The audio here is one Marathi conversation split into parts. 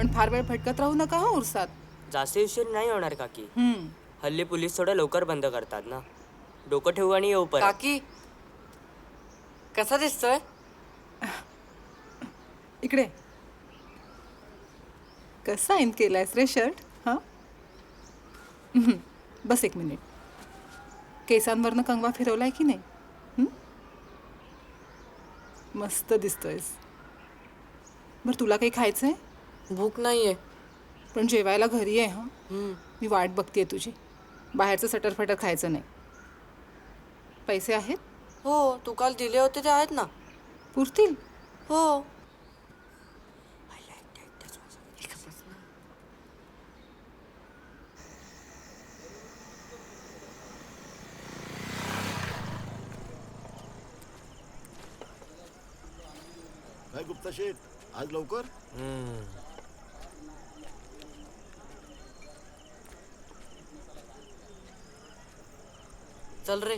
पण फार वेळ भटकत राहू नका हो उरसात. जास्त उशीर नाही होणार काकी. हम्म. हल्ली पोलीस थोडं लवकर बंद करतात ना. डोकं ठेवू आणि येऊ परत. काकी कसा दिसतोय? इकडे कसा इन केलायस रे शर्ट? हा बस एक मिनिट. केसांवरनं कंगवा फिरवलाय की नाही? मस्त दिसतोयस. बरं तुला काही खायचंय? भूक नाहीये. पण जेवायला घरी आहे. मी वाट बघतेय तुझी. बाहेरचं सटरफटर खायचं नाही. पैसे आहेत? हो, तू काल दिले होते ते आहेत ना. पुरतील? हो. काय गुप्ता शेठ आज लवकर? चल रे.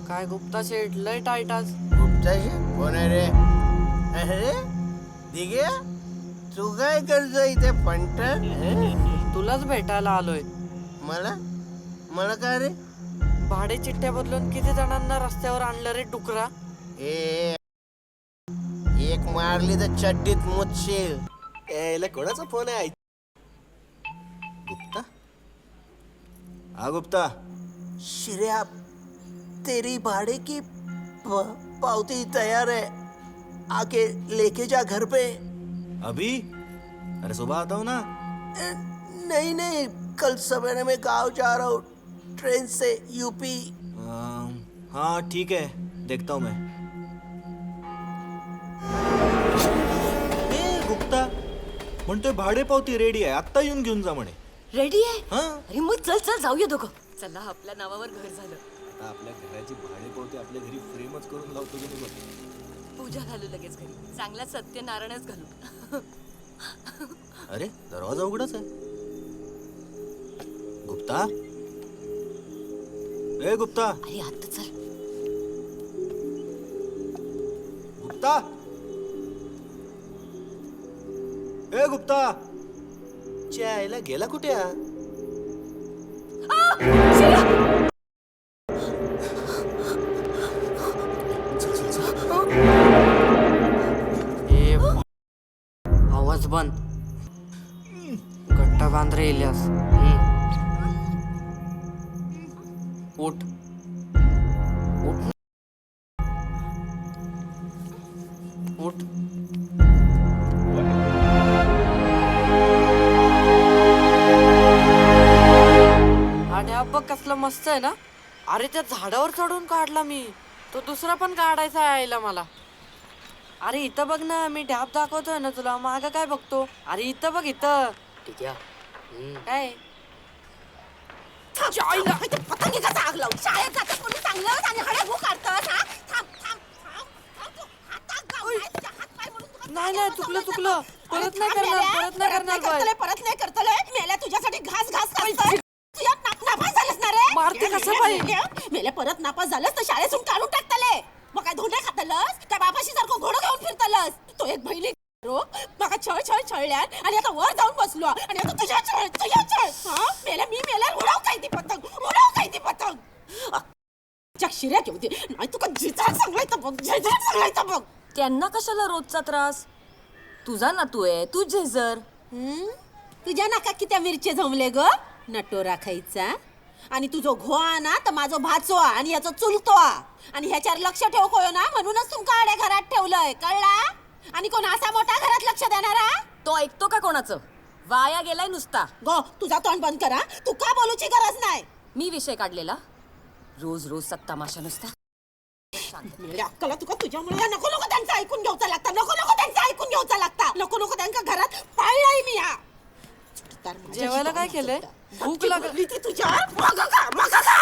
काय गुप्ता शेठ लय टाईट आज. गुप्ताशी कोण आहे रे? अरे दिग्या तू काय करतो इथे फंटर? तुलाच भेटायला आलोय. मला मला काय रे? भाडे चिठ्ठ्या बदलून किती जणांना रस्त्यावर आणलं रे डुकरा? ए एक मारली तर चड्डीत मुतशील. यायला कोणाचा फोन आहे? गुप्ता? हा गुप्ता. श्रेया तेरी भाड़े की पावती तैयार है, आके लेके जा घर पे. अभी? अरे सुबह आता हूँ ना. नहीं नहीं, कल सवेरे में गांव जा रहा हूँ ट्रेन से यूपी. हाँ ठीक है, देखता हूँ मैं. ए गुप्ता म्हणतोय भाडे पावती रेडी आहे, आत्ता येऊन घेऊन जा म्हणे. रेडी आहे? हा अरे मग चल चल जाऊया दोघं. चला आपल्या नावावर घर झालं. आता आपल्या घराची भाडे पावती आपल्या घरी फ्रेमच करून लावतो की बघ. पूजा घालू लगेच घरी. चांगला सत्यनारायणच घालू. अरे दरवाजा उघडाच आहे. गुप्ता, ए गुप्ता. अरे आता चल. गुप्ता, ए गुप्ता. च्यायला गेला कुठे हा? आवाज बंद. गट्टा बांध रे इलियास. उठ उठ उठ. आणि बघ कसलं मस्त आहे ना. अरे त्या झाडावर चढून काढला मी. तो दुसरा पण काढायचा यायला मला. अरे इथं बघ ना, मी डॅब दाखवतोय ना तुला. मागं काय बघतो? अरे इथं बघ इथं. ठीक आहे. काय पतंगी कसा आग लावून शाळेत जाता कोणी चांगलं आणि हळू काढतस. नाही नाही, चुकलं चुकलं. परत नाही करणार, परत नाही करणार बाई. परत नाही करतले. मेल्या तुझ्यासाठी घास घास करतोय. तुझ्या नापास झालंस ना रे. मारते कसं बाई? मेल्या परत नापास झालंस तर शाळेतून काढून टाकतले. मग काय धोंडे खातलस? त्या बापाशी सारखं घोडं घेऊन फिरतलस. तो एक बहिणी मग छळ छळ छळल्यान आणि आता वर जाऊन बसलो आणि आता तुझ्या छळ. हा मेल्या मी मेल्या. उडव काय ती पतंग, उडव काय ती पतंग. शिर्या घेऊ दे. नाही तुका जिजाड सांगायचं बघ, जिजाड सांगायचं बघ. त्यांना कशाला रोजचा त्रास? तुझा नातू आहे, तू झेजर. तुझ्या नाका किती मिरचे जमले ग नटोरा खायचा. आणि तुझो घोआ ना तर माझो भाचो आणि याचा चुलतो. आणि ह्याच्यावर लक्ष ठेव कोयो ना, म्हणूनच तुमका आड्या घरात ठेवलंय, कळला? आणि कोण असा मोठा घरात लक्ष देणारा? तो ऐकतो का कोणाचं? वाया गेलाय नुसता. गो तुझा तोंड बंद करा. तू का बोलूची गरज नाही. मी विषय काढलेला. रोज रोज तमाशा नुसता. अक्कला तुका तुझ्यामुळे नको नको त्यांचं ऐकून घ्यायचं लागतं. नको नको त्यांचं ऐकून घ्यायचं लागतं. नको नको त्यांच्या घरात पाळलाय मी. हा जेवायला काय केलंय? भूक लागली ती तुझ्या. मग का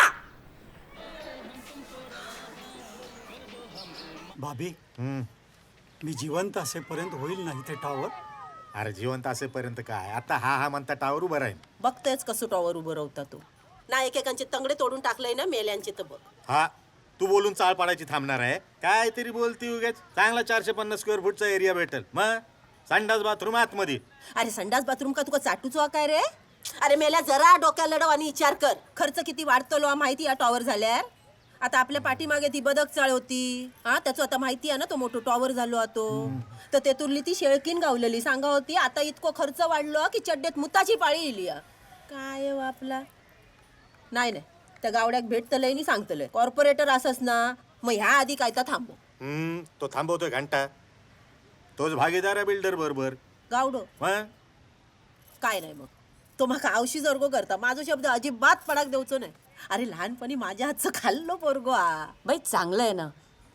अभि मी जिवंत असेपर्यंत होईल नाही ते टॉवर. अरे जिवंत असेपर्यंत काय, आता हा म्हणता टावर उभं राहील. बघतेच कसं टॉवर उभं राहता तू. ना एकेकांचे तंगडे तोडून टाकलंय ना मेल्यांचे तर बघ. हा तू बोलून चाळ पाडायची थांबणार आहे काय तरी बोलती उगाच. चांगला 450 स्क्वेअर फूटचा एरिया भेटेल. मग संडास बाथरूम आतमध्ये. अरे संडास बाथरूम का तुका चाटूचो काय रे? अरे मेल्या जरा डोक्या लढव आणि विचार कर, खर्च किती वाढतो लो माहिती या टॉवर झाल्यार. आता आपल्या पाठीमागे ती बदक चाळ होती, हा त्याचं आता माहिती आहे ना, तो मोठो टॉवर झालो तो. तर तेतुरली ती शेळकीन गावलेली सांगा होती, आता इतको खर्च वाढलो की चड्डेत मुताची पाळी येली. काय हो आपला नाही नाही, त्या गावड्याक भेटतलंय आणि सांगतलंय कॉर्पोरेटर असस ना, मग ह्या आधी काय तर थांबव. तो थांबवतोय घंटा. तोच भागीदार आहे बिल्डर बरोबर. गावडो मग काय नाही, मग तो माका आवशी जरगो करता, माझा शब्द अजिबात पडाक देऊचो नाही. अरे लहानपणी माझ्या हातचं खाल्लो पोरगो आ. बाई चांगलं आहे ना,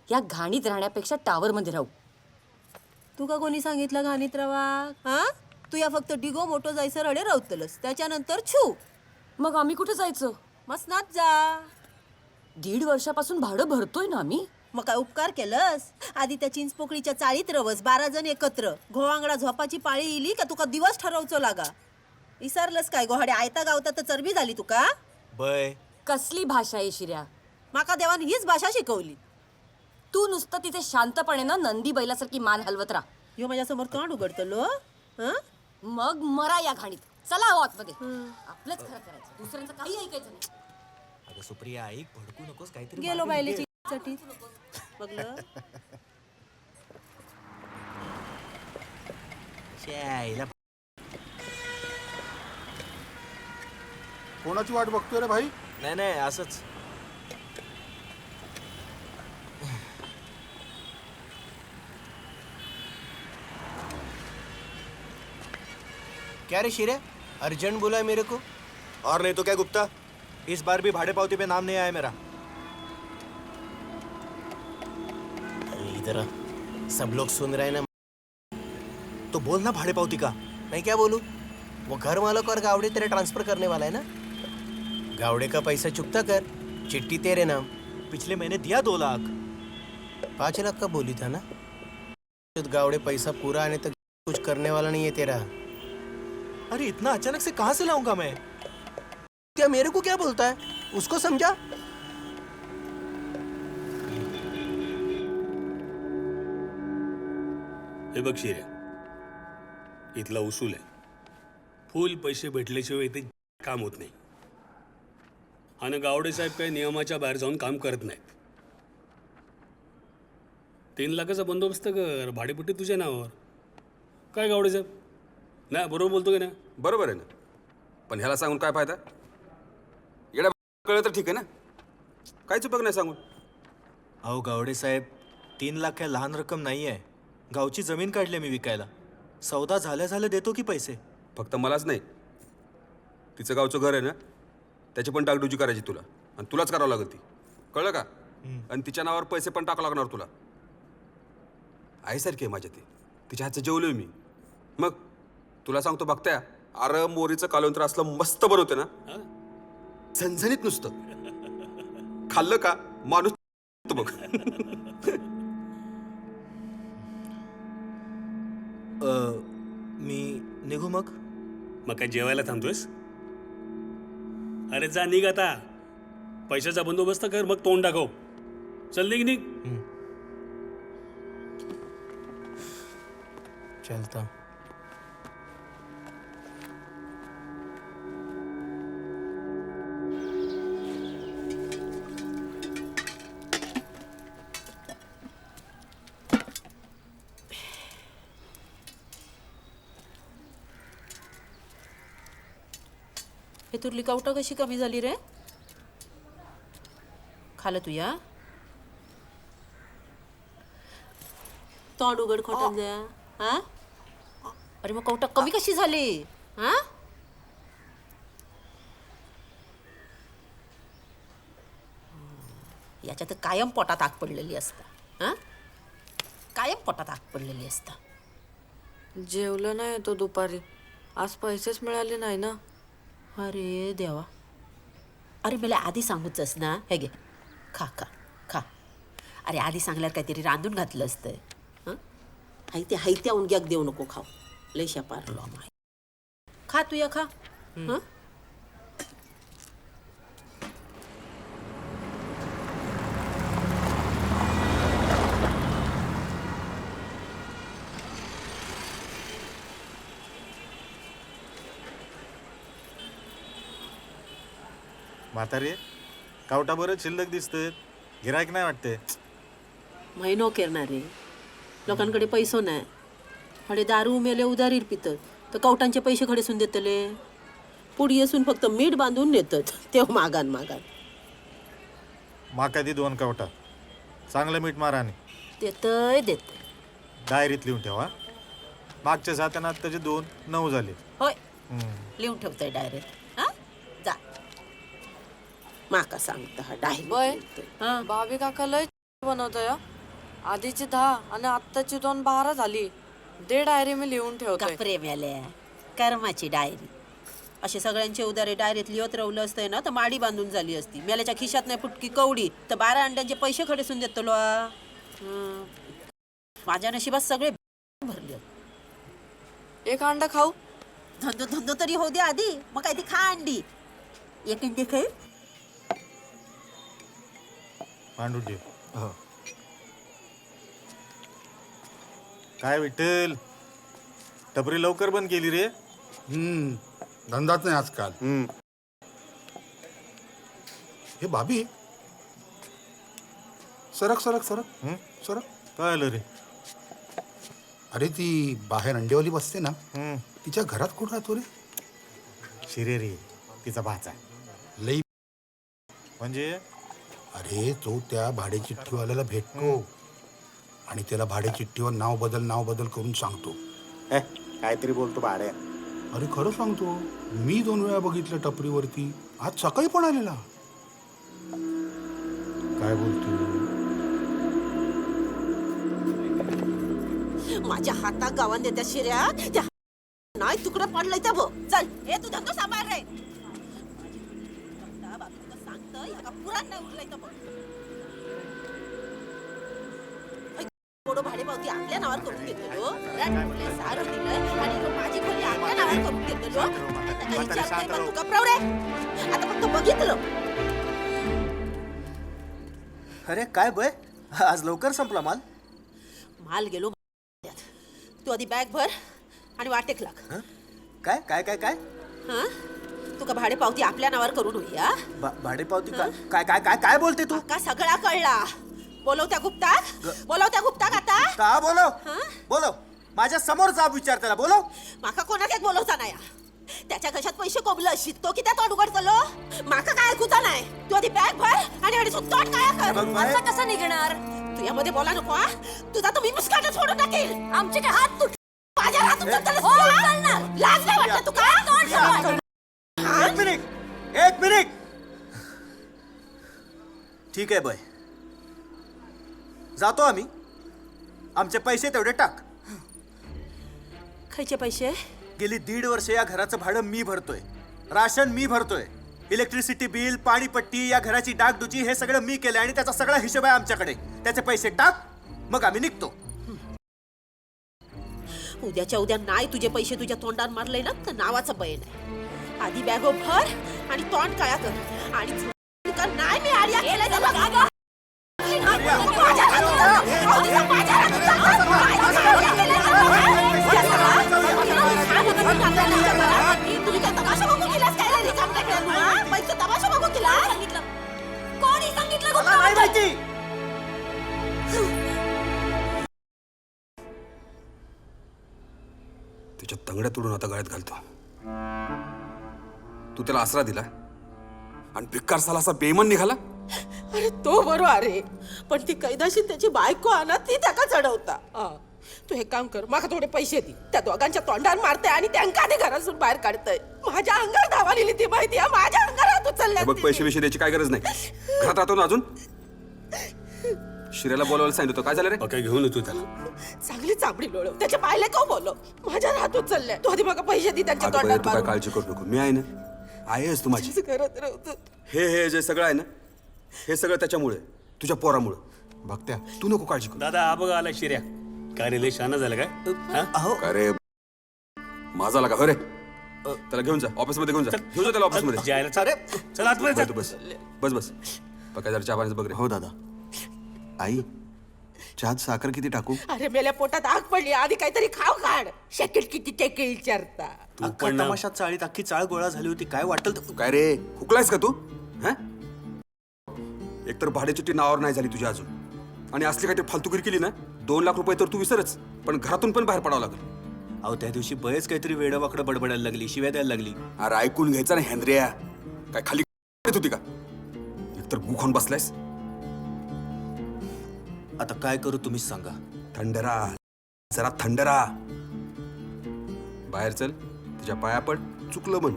या घाणीत राहण्यापेक्षा टावर मध्ये राहू. तुका कोणी सांगितलं घाणीत रवा? हा तू या फक्त डिगो मोठो जायचं रडे राहतलस, त्याच्यानंतर छू. मग आम्ही कुठे जायचं? मसनात जा. 1.5 वर्षापासून भाडं भरतोय ना आम्ही. मग काय उपकार केलंस? आधी त्या चिंचपोकळीच्या चाळीत रवस 12 जण एकत्र. घोवांगडा झोपाची पाळी येईली का तुका दिवस ठरवचो लागा. विसरलंस काय गोहाडे आयता गावता तर चरबी झाली तुका. बय कसली भाषा आहे शिर्या? माका देवान हीच भाषा शिकवली. तू नुसतं तिथे शांतपणे ना नंदी बैलासारखी मान हलवत राहा. ह्यो माझ्यासमोर तोंड उघडतलो. हं? मग मरा या घाणीत. चला हो आतमध्ये. आपलंच खरं करायचं, दुसऱ्यांचं काही ऐकायचं नाही. अगं सुप्रिया ऐक, भडकू नकोस काहीतरी. गेलो बायलेची चटी बघलं. शायला. कोणाची वाट बघतोय रे भाई? नाही नाही असंच. क्या रे शिरे, अर्जेंट बोला है मेरे को? और नहीं तो क्या गुप्ता, इस बार भी भाड़े पावती पे नाम नहीं आया मेरा. अरे इधर सब लोग सुन रहे हैं ना. तो बोल ना भाड़े पावती का. मैं क्या बोलूं? वो घर मालक और गावड़े तेरे ट्रांसफर करने वाला है ना. गावड़े का पैसा चुकता कर, चिट्ठी तेरे नाम. पिछले महीने दिया 2 लाख. 5 लाख का बोली था ना. गावड़े पैसा पूरा आने तक कुछ करने वाला नहीं है तेरा. अरे इतना अचानक से कहाँ से लाऊंगा मैं? क्या मेरे को क्या बोलता है, उसको समझा. हे बघ शिर्या, इथला उसूल आहे, फुल पैसे भेटल्याशिवाय इथे काम होत नाही. आणि गावडे साहेब काही नियमाच्या बाहेर जाऊन काम करत नाहीत. 3 लाखाचा बंदोबस्त कर, भाडेपट्टी तुझ्या नावावर. काय गावडे साहेब, नाही बरोबर बोलतो की नाही? बरोबर आहे ना, पण ह्याला सांगून काय फायदा? येड्या कळलं तर ठीक आहे ना, काहीच उपयोग नाही सांगून. अहो गावडे साहेब, 3 लाख काय लहान रक्कम नाही आहे. गावची जमीन काढली मी विकायला. सौदा झाल्या देतो की पैसे. फक्त मलाच नाही, तिचं गावचं घर आहे ना, त्याची पण डागडुजी करायची तुला, आणि तुलाच करावं लागेल ती. कळलं का? आणि तिच्या नावावर पैसे पण टाकावं लागणार तुला. आईसारखी आहे माझ्या ती, तिच्या हातचं जेवलोय मी. मग तुला सांगतो बघताय, अरे मोरीचं कालवंत्र असलं मस्त बनवते ना, झणझणीत नुसतं खाल्लं का माणूस बघ. मी निघू मग. मग काय जेवायला थांबतोयस? अरे जा निघ आता, पैशाचा बंदोबस्त कर, मग तोंड दाखव. चल निघ निघ. चलता. हे तुरली कावटा कशी कमी झाली रे? खाल तुया तोंड उघड खोटन द्या. हा अरे मग कवटा कमी कशी झाली? हा याच्यात कायम पोटात आग पडलेली असता. हा कायम पोटात आग पडलेली असता. जेवलं नाही तो दुपारी, आज पैसेच मिळाले नाही ना. अरे देवा, अरे मला आधी सांगूच ना. हे घे खा खा खा. अरे आधी सांगल्यावर काहीतरी रांधून घातलं असतं हं? हायत्या उंग्याक देऊ नको खाऊ लय शापारलो माय खा तू या खा हं? म्हातारे कावटा बरं शिल्लक दिसतं गिरायक नाही वाटते. महिनो करणारे लोकांकडे पैसो नाही खडे दारू मेले उदारीर पितत तर कवटांचे पैसे खडेसून देतले पुढी असून फक्त मीठ बांधून नेतात तेव्हा मागान माका दी 2 कावटा चांगलं मीठ माराने देतय देत डायरीत लिहून ठेवा. मागच्या 7 आणि आत्ताचे 2 9 झाले. होय लिहून ठेवतोय डायरेक्ट हा जा माका सांगता हा बय डायरेक्ट भाभी काका लय बनवतोय हं. आधीची 10 आणि आत्ताची 2 12 झाली. दे डायरी मी लिहून ठेवतोय. कपरे मेल्या कर्माची डायरी असे सगळ्यांचे उदारे डायरीत लिहत राहिलं असतं ना तर माडी बांधून झाली असती. मेल्याच्या खिशात नाही फुटकी कवडी तर 12 अंड्यांचे पैसे खडेसून देतलो माझ्या नशिबात सगळे भरले. एक अंडा खाऊ धंदो तरी होऊ दे आधी मग काय ती खा अंडी एक अंडी खाई मांडू दे. काय विठ्ठल टपरी लवकर बंद केली रे. धंदाच नाही आजकाल. हे भाभी सरक सरक सरक सरक. काय आलं रे. अरे ती बाहेर अंडेवाली बसते ना तिच्या घरात कोण राहतो रे. शिरे रे तिचा भाचा लई म्हणजे. अरे तो त्या भाडे चिठ्ठीवाल्याला भेटतो आणि त्याला भाडे चिठ्ठीवर नाव बदल करून सांगतो. काहीतरी बोलतो भाड्या. अरे खरं सांगतो मी 2 वेळा बघितलं टपरीवरती. आज सकाळी पण आलेला. काय बोलतो. माझ्या हातात गावान देत्या शिऱ्या त्या नाही तुकडं पडलंय त्या भो चल हे तू धंदो सांभाळ रे सांगतं ह्या पुराण नाही उरलंय तर बघ भाडे पावती आपल्या नावावर करून घेतलो सारं दिलंय आणि माझी खोली आपल्या नावावर करून घेतलो तू कपराव रे आता फक्त बघितलं. अरे काय बय आज लवकर संपला माल गेलो तू आधी बॅग भर आणि वाटेक लाग. काय काय काय काय हा तुका भाडे पावती आपल्या नावावर करून होईया. भाडे पावती काय काय काय काय बोलते तू. का सगळा कळला. बोलव त्या गुप्ताक आता का बोलव माझ्या समोर जा विचार त्याला बोलव. माका कोणाक बोलवता नाही त्याच्या कशात पैसे कोबलं अशी तो किती तोंड उघड चलो माका काय ऐकूचा नाही. तू आधी बॅग भर आणि तोंड काय कर आता कसं निघणार तू यामध्ये बोला नको हा तुझा तुम्ही मुस्काटच फोडून टाकेल. आमचे काय हात तुट माझ्या हातून लाज नाही वाटत तू काय. एक मिनिट ठीक आहे बाय जातो आम्ही. आमचे पैसे तेवढे टाक. खायचे पैसे गेली 1.5 वर्ष या घराचं भाडं मी भरतोय. राशन मी भरतोय. इलेक्ट्रिसिटी बिल पाणीपट्टी या घराची डागडुजी हे सगळं मी केलंय आणि त्याचा सगळा हिशोब आहे आमच्याकडे. त्याचे पैसे टाक मग आम्ही निघतो. उद्याच्या उद्या नाही तुझे पैसे तुझ्या तोंडात मारले ना तर नावाचं बयन आहे. आधी बॅगो भर आणि तोंड काळा कर आणि तुका नाही मी आर्या केलं तर बघ तुम्ही काय तमाशा बघून गेलास काय रे काम काय पैसे तमाशा बघून गेला कोणी सांगितलं नाही माहिती. त्याच्या तंगड्या तोडून आता गळ्यात घालतो. तू त्याला आसरा दिला आणि भिक्कार साला असा बेमन निघाला. अरे तो बरो अरे पण ती कैदाशी त्याची बायको आणा ती त्याका चढवता. तू हे काम कर माका थोडे पैसे दे त्या दोघांच्या तोंडावर मारते आणि त्यांना आधी घरातून बाहेर काढतंय. माझ्या अंगावर धावा लिहिली ती माहिती आहे माझ्या अंगावर हात उचलल्या. बघ पैसे विषय द्यायची काय गरज नाही. घरात राहतो ना अजून. शिऱ्याला बोलवायला सांगितलं होतं काय झालं रे. ओके घेऊन येतो त्याला. चांगली चांबडी लोळव त्याच्या पायले का बोलव माझ्या हात उचलले. तू आधी मला पैसे दे त्यांच्या अगं बाई, तोंडावर तू काय मारून. काळजी करू नको. मी आहे ना. आहेस तू माझी. करत राहतो हे जे सगळं आहे ना हे सगळं त्याच्यामुळे तुझ्या पोरामुळे. बघत्या तू नको काळजी करू. दादा हा बघा आला शिर्या. काय रे लय शहाणा झालं काय हा? अरे माझा लागा हो रे. त्याला घेऊन जा ऑफिसमध्ये घेऊन जा त्याला ऑफिसमध्ये. जायला चाल. चल आतमध्ये तू बस बस बस पका जरा चहा पाण्याचं बघ रे. हो दादा. आई चहात साखर किती टाकू? अरे मेल्या पोटात आग पडली आधी काहीतरी खाव काढ. शकेल किती टेके विचारता. अख्खा तमाशात चाळीत अख्खी चाळ गोळा झाली होती. काय वाटेल तर काय रे हुकलायस का तू? हा एकतर भाडेचिट्टी नावावर नाही झाली तुझ्या अजून आणि असली काही फालतुगिरी केली ना 2 लाख रुपये तर तू विसरच पण घरातून पण बाहेर पडावं लागेल. अहो त्या दिवशी बरेच काहीतरी वेडवाकडं बडबडायला लागली, शिव्या द्यायला लागली. अरे ऐकून घ्यायचं ना हेंद्रिया. काय खाली येत होती का? एकतर गुखाऊन बसलायस. आता काय करू तुम्हीच सांगा. थंडरा जरा थंडरा. बाहेर चल तुझ्या पाया पड चुकलं म्हण.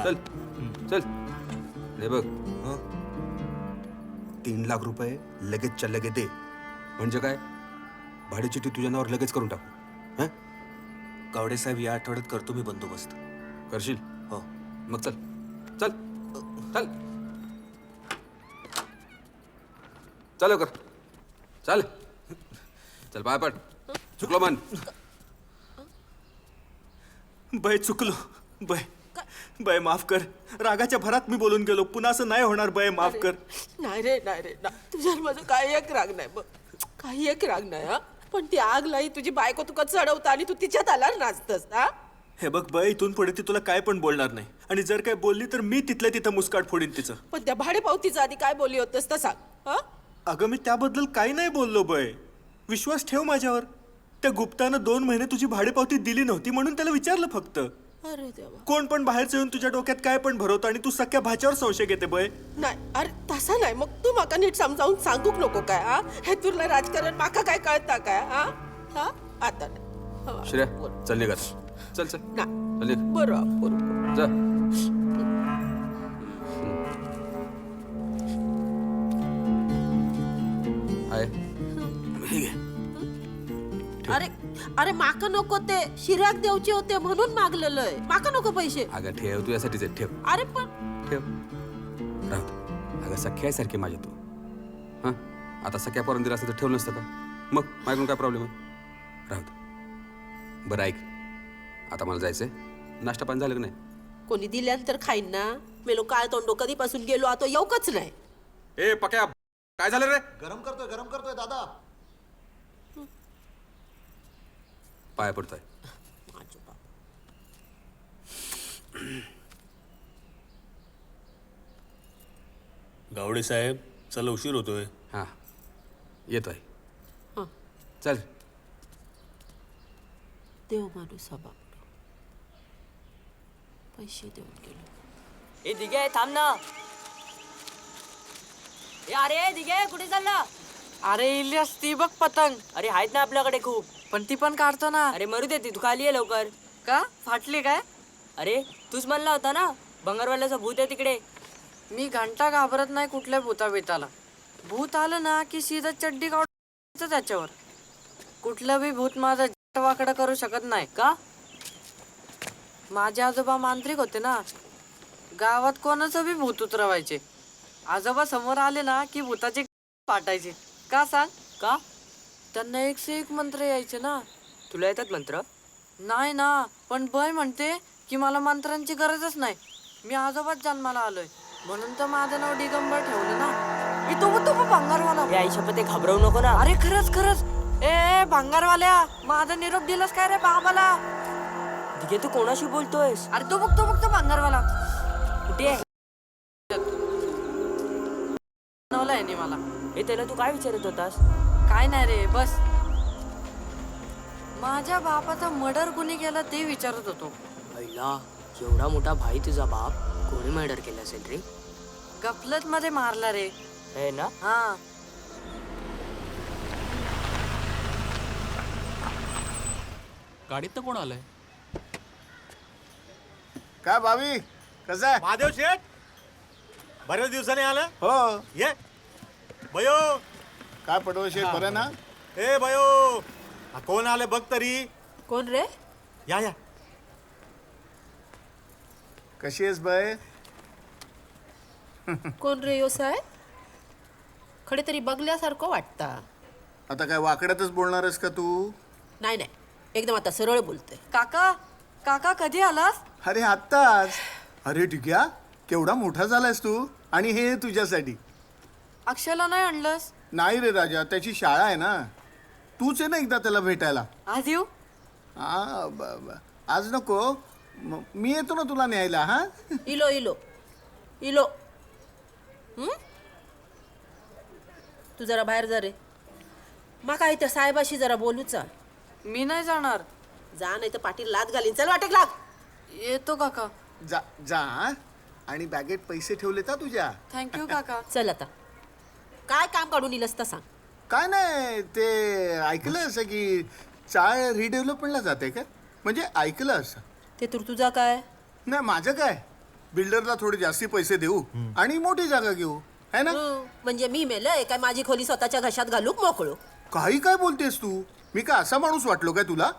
चल चल. हे बघ 3 लाख रुपये लगेचच्या लगेच दे. म्हणजे काय भाडेचिट्टी तुझ्या नावावर लगेच करून टाकू. गावडे साहेब या आठवड्यात करतो मी बंदोबस्त. करशील? हो. मग चल चल चल चल कर चल चल पाय पड. चुकलो म्हण. बाय चुकलो. बाय माफ कर. रागाच्या भरात मी बोलून गेलो. पुन्हा असं नाही होणार. बाय माफ कर. नाही रे तुझ्यावर माझं काही एक राग नाही बघ. काही एक राग नाही हा. पण ती आग लाई तुझी बायको तुका चढवता आणि तू तिच्यात आला नाचतस हा. हे बघ बाय इथून पुढे ती तुला काय पण बोलणार नाही आणि जर काय बोलली तर मी तिथल्या तिथं मुस्काट फोडीन तिचं. पण त्या भाडेपावतीचा आधी काय बोलली होतस तर सांग हा. अगं मी त्याबद्दल काही नाही बोललो बाय. विश्वास ठेव माझ्यावर. त्या गुप्तानं 2 महिने तुझी भाडेपावती दिली नव्हती म्हणून त्याला विचारलं फक्त. अरे देवा. कोण पण बाहेरचं येऊन तुझ्या डोक्यात काय पण भरवतं आणि तू सख्या भाच्यावर संशय घेते बय. नाही अरे तसा नाही. मग तू माका नीट समजावून सांगूक नको काय हा. हे तुला राजकारण माका काय कळता काय हा. हा आता नाही. हा, श्रेया बोल. चल निघा. चल चल नाही. चल निघ बरोबर जा. आहे हे घे. अरे अरे माका नको ते शिर्याक देवचे होते म्हणून मागलेलंय. माका नको पैसे. अगं ठेव तू यासाठीच आहे. ठेव अरे पण ठेव राहू दे. अगं सख्यासारखे माझे तू. हां आता सख्या पोरांनी दिला असतं तर ठेवलं नसतं का? मग माझ्याकडून काय प्रॉब्लेम आहे? राहू दे. बरं ऐक आता मला जायचंय. नाश्ता पाणी झालं का नाही? कोणी दिल्यानंतर खाईन ना. मेलो काय तोंडो कधीपासून गेलो आता येऊकच नाही. ए पक्या काय झालं रे? गरम करतोय दादा. पाया पडतोय. गावडे साहेब चला उशीर होतोय. हां येतोय. हं. चल. देव माणूस बाप पैसे देऊन गेलो. ए दिगे थांब ना. ए अरे दिगे कुठे चालला? अरे इलियास ती बघ पतंग. अरे आहेत ना आपल्याकडे खूप. पण ती पण काढतो ना. अरे मरू दे ती. तू खाली ये लवकर. का फाटली काय? अरे तूच म्हणला होता ना भंगारवाल्याचं भूत आहे तिकडे. मी घंटा घाबरत नाही कुठल्या भूता बेताला. भूत आलं ना की सीधा चड्डी काढतो त्याच्यावर. कुठलं बी भूत माझा वाकडं करू शकत नाही. का? माझे आजोबा मांत्रिक होते ना. गावात कोणाचं बी भूत उतरवायचे. आजोबा समोर आले ना की भूताचे पाटायचे. का सांग? का? त्यांना 101 मंत्र यायचे ना. तुला येतात मंत्र? नाही ना. पण बय म्हणते की मला मंत्रांची गरजच नाही. मी आजोबाच जन्माला आलोय म्हणून तर माझं नाव दिगंबर ठेवलं ना. तो भंगारवाला. हे आई शपथ घाबरवू नको ना. अरे खरंच. ए भंगारवाल्या माझा निरोप दिलास काय रे बाबाला? दिगे तू कोणाशी बोलतोयस? अरे तो बघतो भंगारवाला. कुठे आहे? बनवलाय नी मला. हे त्याला तू काय विचारत होतास? काय नाही रे बस. माझ्या बापाचा मर्डर कोणी केला ते विचारत होतो. पहिला एवढा मोठा भाई तुझा बाप कोणी मर्डर केला असेल रे? गफलत मध्ये मारला रे. हे ना. हा गाडीत तर कोण आलंय? काय भावी कसं आहे? महादेव शेठ बऱ्याच दिवसाने आलं. हो. ये बयो. काय पडवळ शेठ बरं ना? ए बयो कोण आले बघ तरी. कोण रे? या कशी आहेस बाय? कोण रे यो साहेब? खडे तरी बघल्यासारखं वाटता. आता काय वाकड्यातच बोलणारस का तू? नाही नाही, एकदम आता सरळ बोलते. काका काका कधी आलास? अरे आत्ताच. अरे टिक्या, केवढा मोठा झालायस तू. आणि हे तुझ्यासाठी. अक्षयला नाही आणलंस? नाही रे राजा, त्याची शाळा आहे ना. तूच आहे ना एकदा त्याला भेटायला. आज येऊ? आज नको, मी येतो ना तुला न्यायला. हा इलो इलो इलो. तू जरा बाहेर जा रे. माका इथं साहेबाशी जरा बोलूचा. मी नाही जाणार. जा नाही तर पाटील लात घालीन. चल वाटेक लाग. येतो काका. जा जा. आणि बॅगेत पैसे ठेवले का तुझ्या? थँक्यू काका. चल आता काय काम काढून इलस तर सांग. काय नाही, ते ऐकलं असं की चाळ रिडेव्हलपमेंटला जाते का? म्हणजे ऐकलं असं. ते तर तुझा काय? नाही माझं काय, बिल्डरला थोडे जास्ती पैसे देऊ आणि मोठी जागा घेऊ, है ना? म्हणजे मी मेलय काय माझी खोली स्वतःच्या घशात घालूक मोकळू? काही काय बोलतेस तू? मी काय असा माणूस वाटलो काय तुला?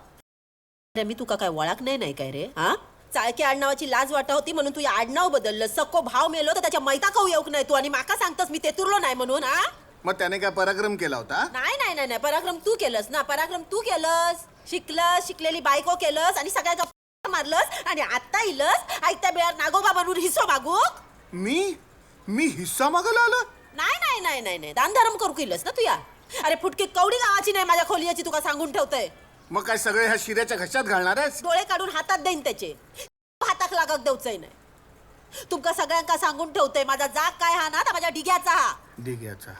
अरे मी तुका काय वळख नाही काय रे? हा, चाळके आडनावाची लाज वाटा होती म्हणून तू या आडनाव बदललं. सक्को भाव मेलो तर त्याच्या मैता खाऊ येऊक नाही तू. आणि माका सांगतस मी तेतुरलो नाही म्हणून? हा, मग त्याने काय पराक्रम केला होता? नाही नाही नाही नाही, पराक्रम तू केलंस ना. पराक्रम तू केलंस. शिकलस, शिकलेली बायको केलंस आणि सगळ्या गप्पा मारलंस. आणि आता इलस ऐकत्या बेळात नागोबा बनून हिस्सो मागू. मी हिस्सा मागायला आलो? नाही नाही नाही नाही नाही, दानधर्म करू केलंस ना तू या. अरे फुटकी कवडी गावाची नाही माझ्या खोलीची, तुका सांगून ठेवतोय. मग काय सगळे ह्या शिऱ्याच्या घशात घालणार आहेस? डोळे काढून हातात देईन त्याचे. हाताक लागक देऊचंय नाही. तुमका सगळ्यांका सांगून ठेवतोय, माझा जाग काय हा ना, तर माझ्या डिग्याचा हा. डिग्याचा?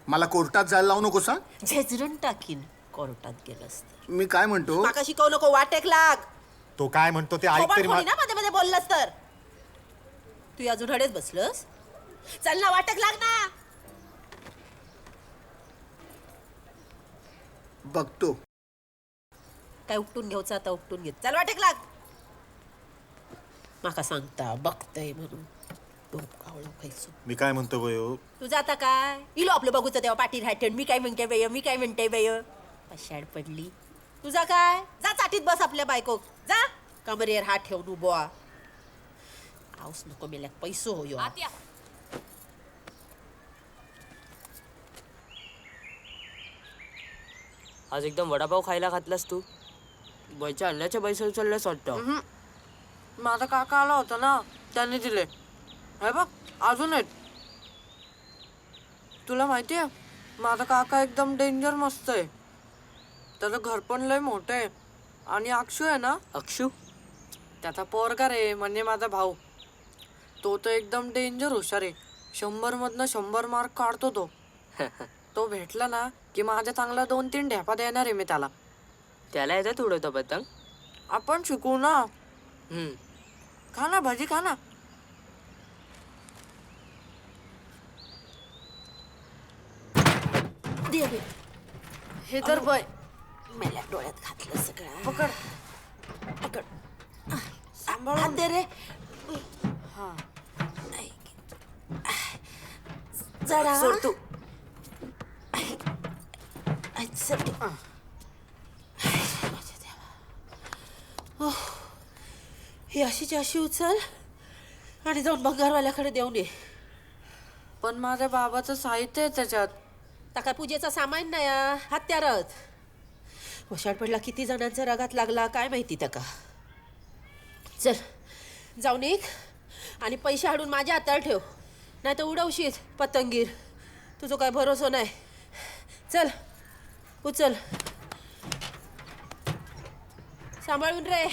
मला कोर्टात जायला लावू नको सांग. झेजरून टाकीन कोर्टात गेलंस तर. मी काय म्हणतो, माका शिकवू नको, वाटेक लाग. तो काय म्हणतो ते ऐक तरी. ना मध्ये मध्ये बोललंस तर. तू अजून हडेच बसलस. चल ना, वाटेक लाग ना. बघतो. काय उपटून घ्यायचं आता उपटून घेत. चल वाटेक लाग. माका सांगता बघतय म्हणून डोकावळं खायचो. मी काय म्हणतो बयो, तुझं आता काय इलो आपलं बघूच तेव्हा पाठी राहते. मी काय म्हणते बाय, मी काय म्हणते बाय. पशाड पडली. तुझा काय, जा चाटीत बस आपल्या बायको. जा कमरेवर हात ठेवून उभा. आऊस नको मेल्या पैसो हो. आत्या आज एकदम वडापाव खायला घातलास तू. बाईच्या अन्नाच्या पैसे उचलल्यास वाटतं. माझा काका आला होता ना, त्याने दिले. हे बघ अजून आहेत. तुला माहिती आहे, माझा काका एकदम डेंजर मस्त आहे. त्याचं घर पण लय मोठं आहे. आणि अक्षू आहे ना, अक्षू त्याचा पोरगा रे, म्हणजे माझा भाऊ. तो तर एकदम डेंजर हुशार आहे. 100 मधनं 100 मार्क काढतो तो. तो भेटला ना की माझ्या चांगला 2-3 ढेपा देणार आहे मी त्याला. त्याला येतात उडवता पतंग? आपण शिकू ना. खा ना भाजी, खा ना. दे दे. हे तर बाय मेल्या डोळ्यात घातलं सगळं. पकड पकड. सांभाळ. हात दे रे. हा जरा सोड तू. ही अशीची अशी उचल आणि जाऊन बंगारवाल्याकडे देऊन ये. पण माझ्या बाबाचं साहित्य आहे त्याच्यात. काय पूजेचा सामान नाही, हत्यारच. वशाड पडला, किती जणांच्या रागात लागला काय माहिती त्याका. चल जाऊन एक आणि पैसे हाडून माझ्या हातावर ठेव, नाही तर उडवशील पतंगीर. तुझं काय भरोसा नाही. चल उचल, सांभाळून रे.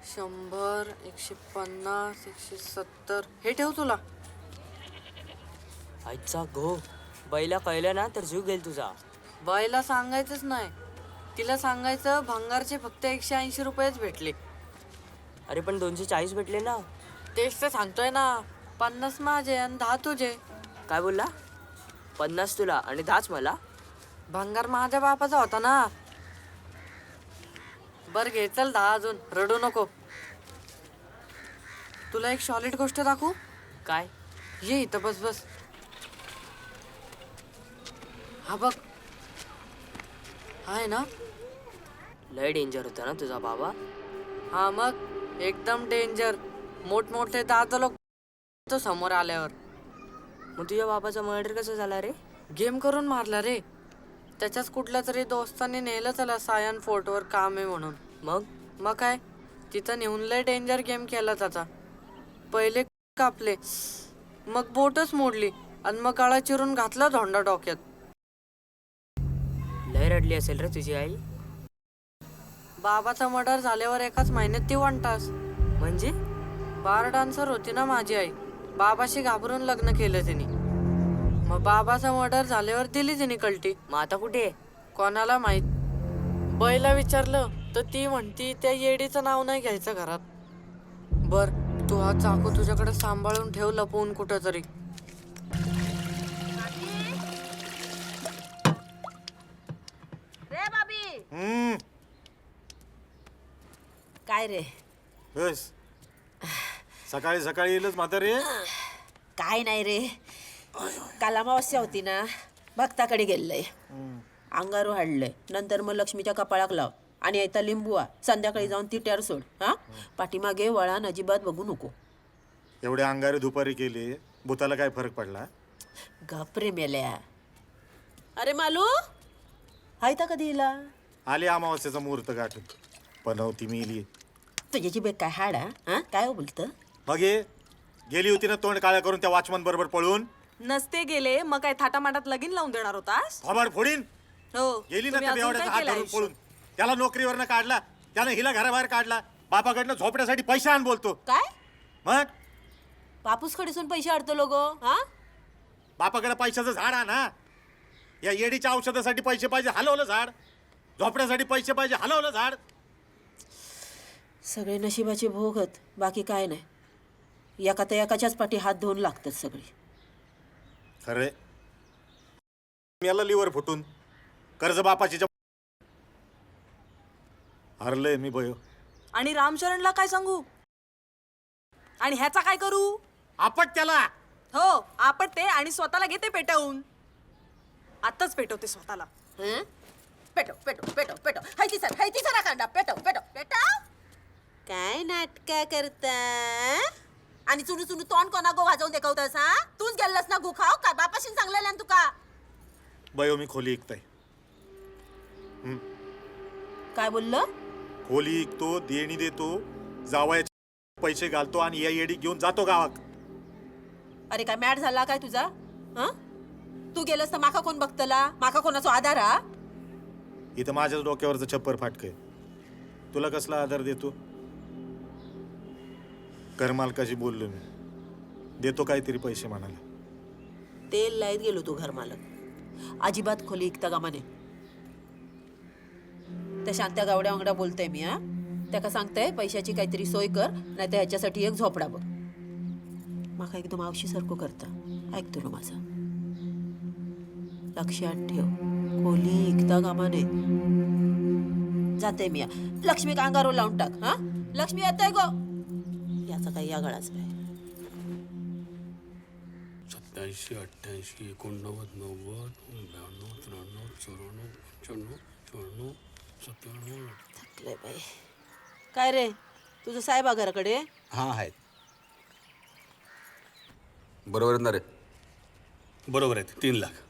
100, 150, 170 हे ठेव तुला. आईचा गो, बैला कळलं ना तर जीव गेल तुझा. बाईला सांगायचंच नाही. तिला सांगायचं भंगारचे फक्त 180 रुपयेच भेटले. अरे पण 240 भेटले ना. तेच तर सांगतोय ना. 50 माझे आणि 10 तुझे. काय बोलला? 50 तुला आणि 10 मला? भंगार माझ्या बापाचा होता ना. बर घे, चल 10 अजून. रडू नको. तुला एक सॉलिड गोष्ट दाखवू. काय? ये इथं बस बस. हा बघ, आहे ना. लय डेंजर होता ना तुझा बाबा. हा मग एकदम डेंजर. मोठमोठे दादा लोक तो समोर आल्यावर. मग तुझ्या बाबाचा मर्डर कसं झाला रे? गेम करून मारला रे. त्याच्याच कुठल्या तरी दोस्ताने नेलं त्याला सायन फोर्टवर काम आहे म्हणून. मग काय तिथं नेऊन लय डेंजर गेम केला त्याचा. पहिले कापले, मग बोटच मोडली आणि मग काळा चिरून घातला धोंडा डोक्यात. लय रडली असेल रे तुझी आई. बाबाचा मर्डर झाल्यावर एकाच महिन्यात ती वंटास. म्हणजे बार डान्सर होती ना माझी आई. बाबाशी घाबरून लग्न केलं तिने. मग बाबाचा मर्डर झाल्यावर दिली तिने कल्टी. मग आता कुठे आहे? कोणाला माहित. बैला विचारलं तर ती म्हणती त्या येडीचं नाव नाही घ्यायचं घरात. बर तू हा चाकू तुझ्याकडे सांभाळून ठेव लपवून कुठं तरी. रे बाबी काय रे? बस सकाळी सकाळी येईलच म्हातारे. काय नाही रे, काल अमावस्या होती ना, भक्ताकडे गेलंय. अंगारू हाडलंय. नंतर मग लक्ष्मीच्या कपाळाक लाव आणि येता लिंबुआ. संध्याकाळी जाऊन तिट्यावर सोड. हा पाठीमागे वळान अजिबात बघू नको. एवढे अंगारे दुपारी केले, भूताला काय फरक पडला? गपरे मेल्या. अरे मालू हाय तर कधी येला? आली अमावस्याचा मुहूर्त गाठून. पनवती मिली. तुझ्याची बेग काय हाड हा? काय हो बोलतं? मग हे गेली होती ना तोंड काळ्या करून त्या वॉचमन बरोबर पळून. नसते गेले मग काय थाटामाटात लगीन लावून देणार होतास? थोबाड फोडीन. हो गेली ना तुम्ही त्या अजून बेवड्याचा काय हात केलं धरून आयुष्यात? पळून. त्याला नोकरीवरनं काढला, त्यानं हिला घराबाहेर काढला. बापाकडनं झोपण्यासाठी पैसे आण बोलतो. काय मग बापूस खडीसून पैसे अडतो लोक हा? बापाकडे पैशाचं झाड आहे ना. या येडीच्या औषधासाठी पैसे पाहिजे, हलवलं झाड. झोपण्यासाठी पैसे पाहिजे, हलवलं झाड. सगळे नशिबाचे भोगत, बाकी काय नाही. एका तर एकाच्याच पाठी हात धुवून लागतात सगळे. खरे याला लिव्हर फुटून कर्ज बापाची हरलंय मी बयो. आणि रामचरणला काय सांगू? आणि ह्याचा काय करू? आपट त्याला. हो आपटते आणि स्वतःला घेते पेटवून. आताच पेटवते स्वतःला. पेटव पेटव पेटव पेटव. हायती सर कांदा पेटव पेटव पेटव. काय नाटका करता? आणि चुनू चुनू तोंड कोणा गो वाजवून देखवतस हा? तूच गेलस ना गु खाव काय बापाशी चांगलेल्या तुका? बयो मी खोली ऐकताय. काय बोललं? खोली ऐकतो, देणी देतो, जावयाचे पैसे घालतो आणि या येडी घेऊन जातो गावात. अरे काय मॅड झाला काय तुझा? हा तू गेलस तर माका कोण बघतला? माका कोणाचा आधार हा? इथं माझ्याच डोक्यावरचं छप्पर फाटकय. तुला कसला आधार देतो? घरमालकाशी बोललो मी, देतो काहीतरी पैसे म्हणाला. तेल लाईत गेलो तू घर मालक. अजिबात खोली इकता गामाने. त्या शांत्या गावड्या वांगडा बोलतोय मी. हा त्याका सांगताय पैशाची काहीतरी सोय कर, नाही तर ह्याच्यासाठी एक झोपडा बघ. माका एकदम आवशी सारखं करता. ऐकतो ना माझं. लक्षात ठेव, खोली इकता गामाने. जाते मी. लक्ष्मी अंगावर लावून टाक. हा लक्ष्मी येतोय गो. याचा काही यागळाच काय. 87, 88, 89, 90, 92, 93, 94, 95, 96, 97, थकले बाई. काय रे तुझं साहेबा घराकडे? हां आहेत. बरोबर ना रे? बरोबर आहेत. 3 लाख.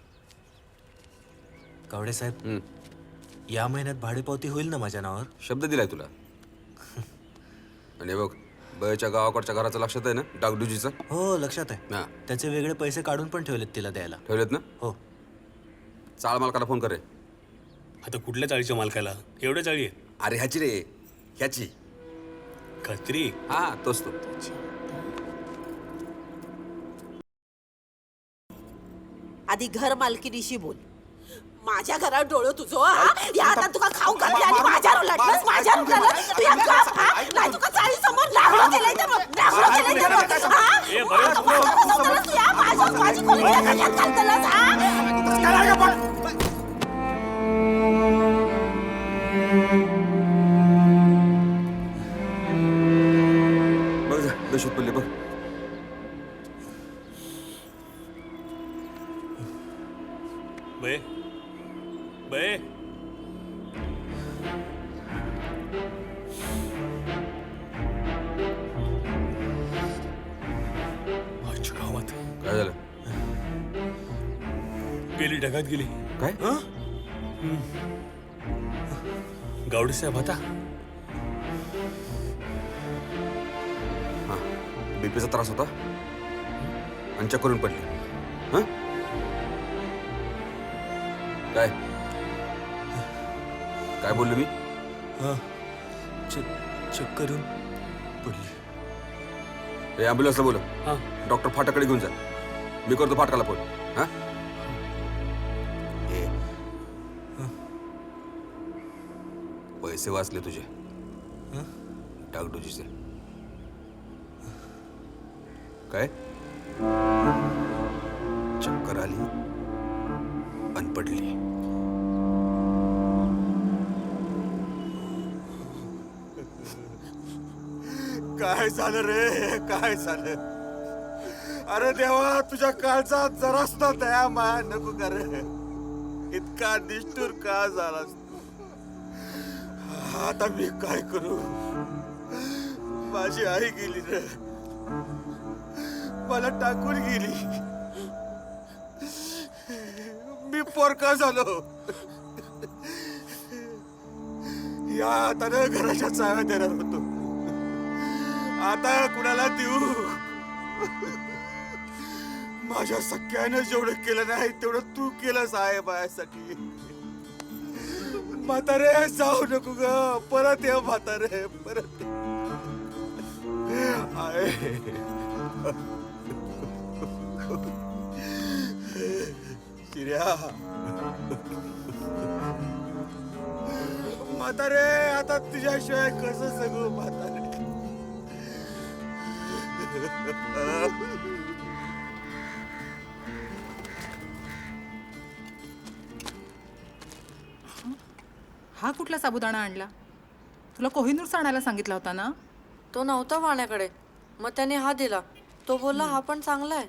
गावडे साहेब, या महिन्यात भाडेपावती होईल ना माझ्या नावावर? शब्द दिलाय तुला. आणि बघ बयाच्या गावाकडच्या घराचं लक्षात आहे ना, डागडुजीचं? हो लक्षात आहे. हां त्याचे वेगळे पैसे काढून पण ठेवलेत तिला द्यायला. ठेवलेत ना? हो. चाळ मालकाला फोन कर रे. आता कुठल्या चाळीच्या मालकाला? एवढ्या चाळी आहेत? अरे ह्याची रे, ह्याची. खत्री? हां तोच तो. आधी घर मालकीनीशी बोल. माझ्या घरात डोळं तुझं हा? या आता तुका खाऊ घालते आणि माझ्यावर लढलंस, माझ्यावर लढलंस. तू एक ग्लास हा? नाही तुका चाळी समोर लागलं केलंय तर बघ, लागलं केलंय तर बघ. हा? आता माझं फसवतलंस तू, या? माझी खोली कशात घालतलंस, हा? बघ जा बेशुद्ध पडले बघ. बे बे काय झालं? गेली ढगात गेली. काय? गावडे साहेब आता हा, बीपीचा त्रास होता आणि चक्करून पडली. हा, काय काय बोललो मी? चक्करून पडली. ॲम्ब्युलन्सला बोल. हा. डॉक्टर फाटाकडे घेऊन जा. मी करतो फाटकाला फोन. हा, पैसे वाचले तुझे डागडुजीचे. काय चक्कर आली आणि पडली. काय झालं रे? काय झालं? अरे देवा, तुझ्या काळजात जरा सुद्धा दया माया नको कर. इतका निष्ठुर का झालास? आता मी काय करू? माझी आई गेली रे, मला टाकून गेली. मी पोरका झालो. या हाताने घराच्या चाव्या देणार होतो, आता कुणाला देऊ? माझ्या सख्यानं जेवढं केलं नाही तेवढं तू केलंस आहे माझ्यासाठी. म्हातारे जाऊ नको ग, परत ये म्हातारे, परत आहे. शिर्या म्हातारे, आता तुझ्याशिवाय कसं जगू म्हातारे? हा कुठला साबुदाणा आणला? तुला कोहिनूर आणायला सांगितला होता ना? तो नव्हता वाण्याकडे, मग त्याने हा दिला. तो बोलला हा पण चांगला आहे.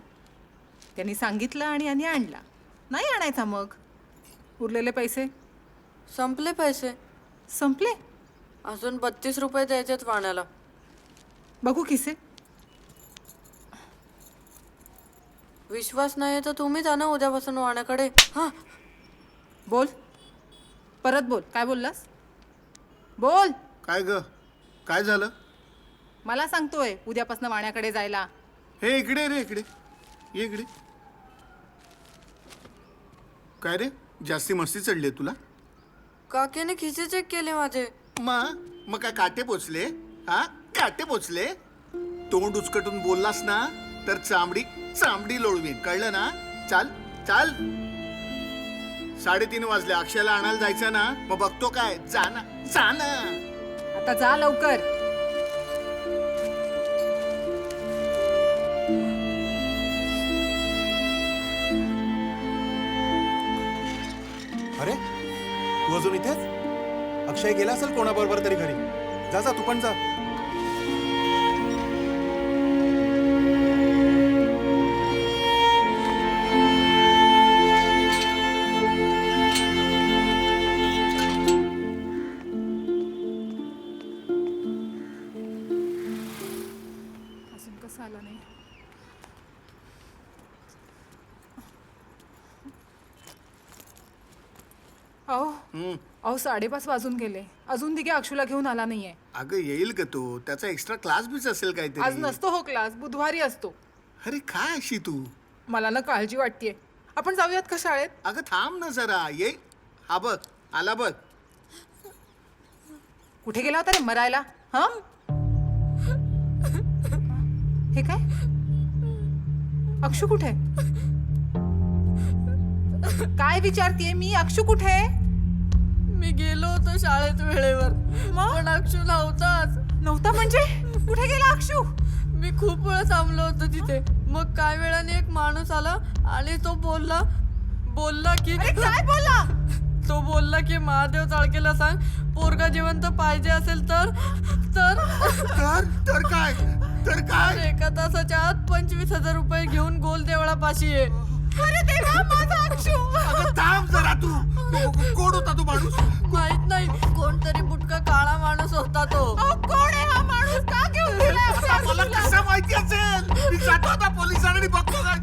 त्यांनी सांगितलं आणि यांनी आणला. नाही आणायचा मग. उरलेले पैसे? संपले पैसे. संपले? अजून 32 रुपये द्यायचेत वाण्याला. बघू किसे. विश्वास नाही तर तुम्ही जा ना उद्यापासून वाण्याकडे. हा, बोल, परत बोल. काय बोललास? बोल. काय ग, काय झालं? मला सांगतोय उद्यापासून वाण्याकडे जायला. हे इकडे रे, इकडे ये, इकडे. काय रे, जास्ती मस्ती चढली तुला? काकीने खिसे चेक केले माझे. मग काय काटे पोचले? हा, काटे पोचले? तोंड उचकटून बोललास ना तर चामडी चामडी लोळवीन, कळलं ना? चाल चाल. 3:30 वाजले, अक्षयला आणायला जायचं ना. मग बघतो काय, जा ना, जा ना. आता जा लवकर. अरे तू अजून इथेच? अक्षय गेला असेल कोणाबरोबर तरी घरी. जा जा, तू पण जा. अजून कसं आला नाही? अहो 5:30 वाजून गेले. अजून दिघे अक्षूला घेऊन आला नाहीये. अगं येईल का तो? त्याचा एक्स्ट्रा क्लास बीच असेल आज काहीतरी. नसतो हो क्लास, बुधवारी असतो. अरे काय अशी तू? मला ना काळजी वाटतेय. आपण जाऊयात का शाळेत? अगं थांब ना जरा, ये. हा बघ, आला बघ. कुठे गेला होता रे मरायला? हा, हे काय? अक्षू कुठे? काय विचारतीये मी? अक्षू कुठे? मी गेलो होतो शाळेत वेळेवर, पण अक्षू नव्हताच. नव्हता म्हणजे? कुठे गेला अक्षू? मी खूप वेळ थांबलो होतो तिथे. मग काय वेळाने एक माणूस आला आणि तो बोलला की काय बोलला? तो बोलला की महादेव चाळकेला सांग, पोरगा जिवंत पाहिजे असेल तर काय? तर काय? 1 तासाच्या आत 25,000 रुपये घेऊन गोल देवळापाशी ये. अरे देवा, माझा अक्षू! अगं थांब जरा तू. कोण होता तू माणूस? माहित नाही, कोणतरी बुटका काळा माणूस होता तो. कोण आहे हा माणूस? का घेऊन गेला? मला कसं माहिती असेल? मी जातो आता पोलिसांकडे, बघतो काय.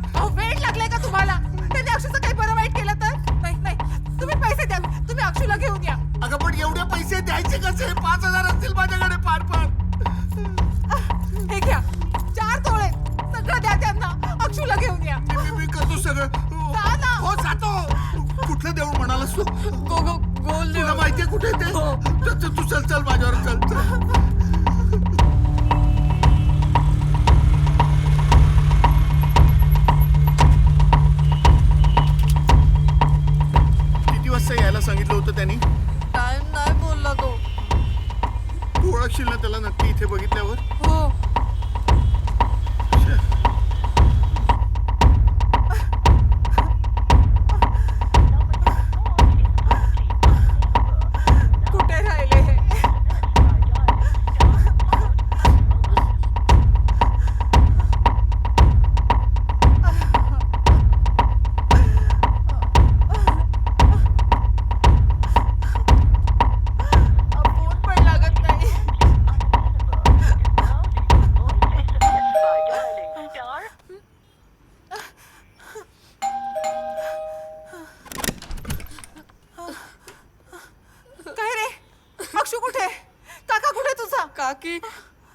मी करतो सगळं हो जातो कुठलं देऊळ म्हणालास तू गोल तुला माहितीये कुठे ते तू चल चल माझ्यावर चल चल किती वाजता यायला सांगितलं होतं त्यांनी टाइम नाही बोलला तो. तू ओळखशील ना त्याला नक्की इथे बघितल्यावर हो. कुठे राहिले हे? फोन पण लागत नाही. काय रे अक्षू कुठे? काका कुठे तुझा?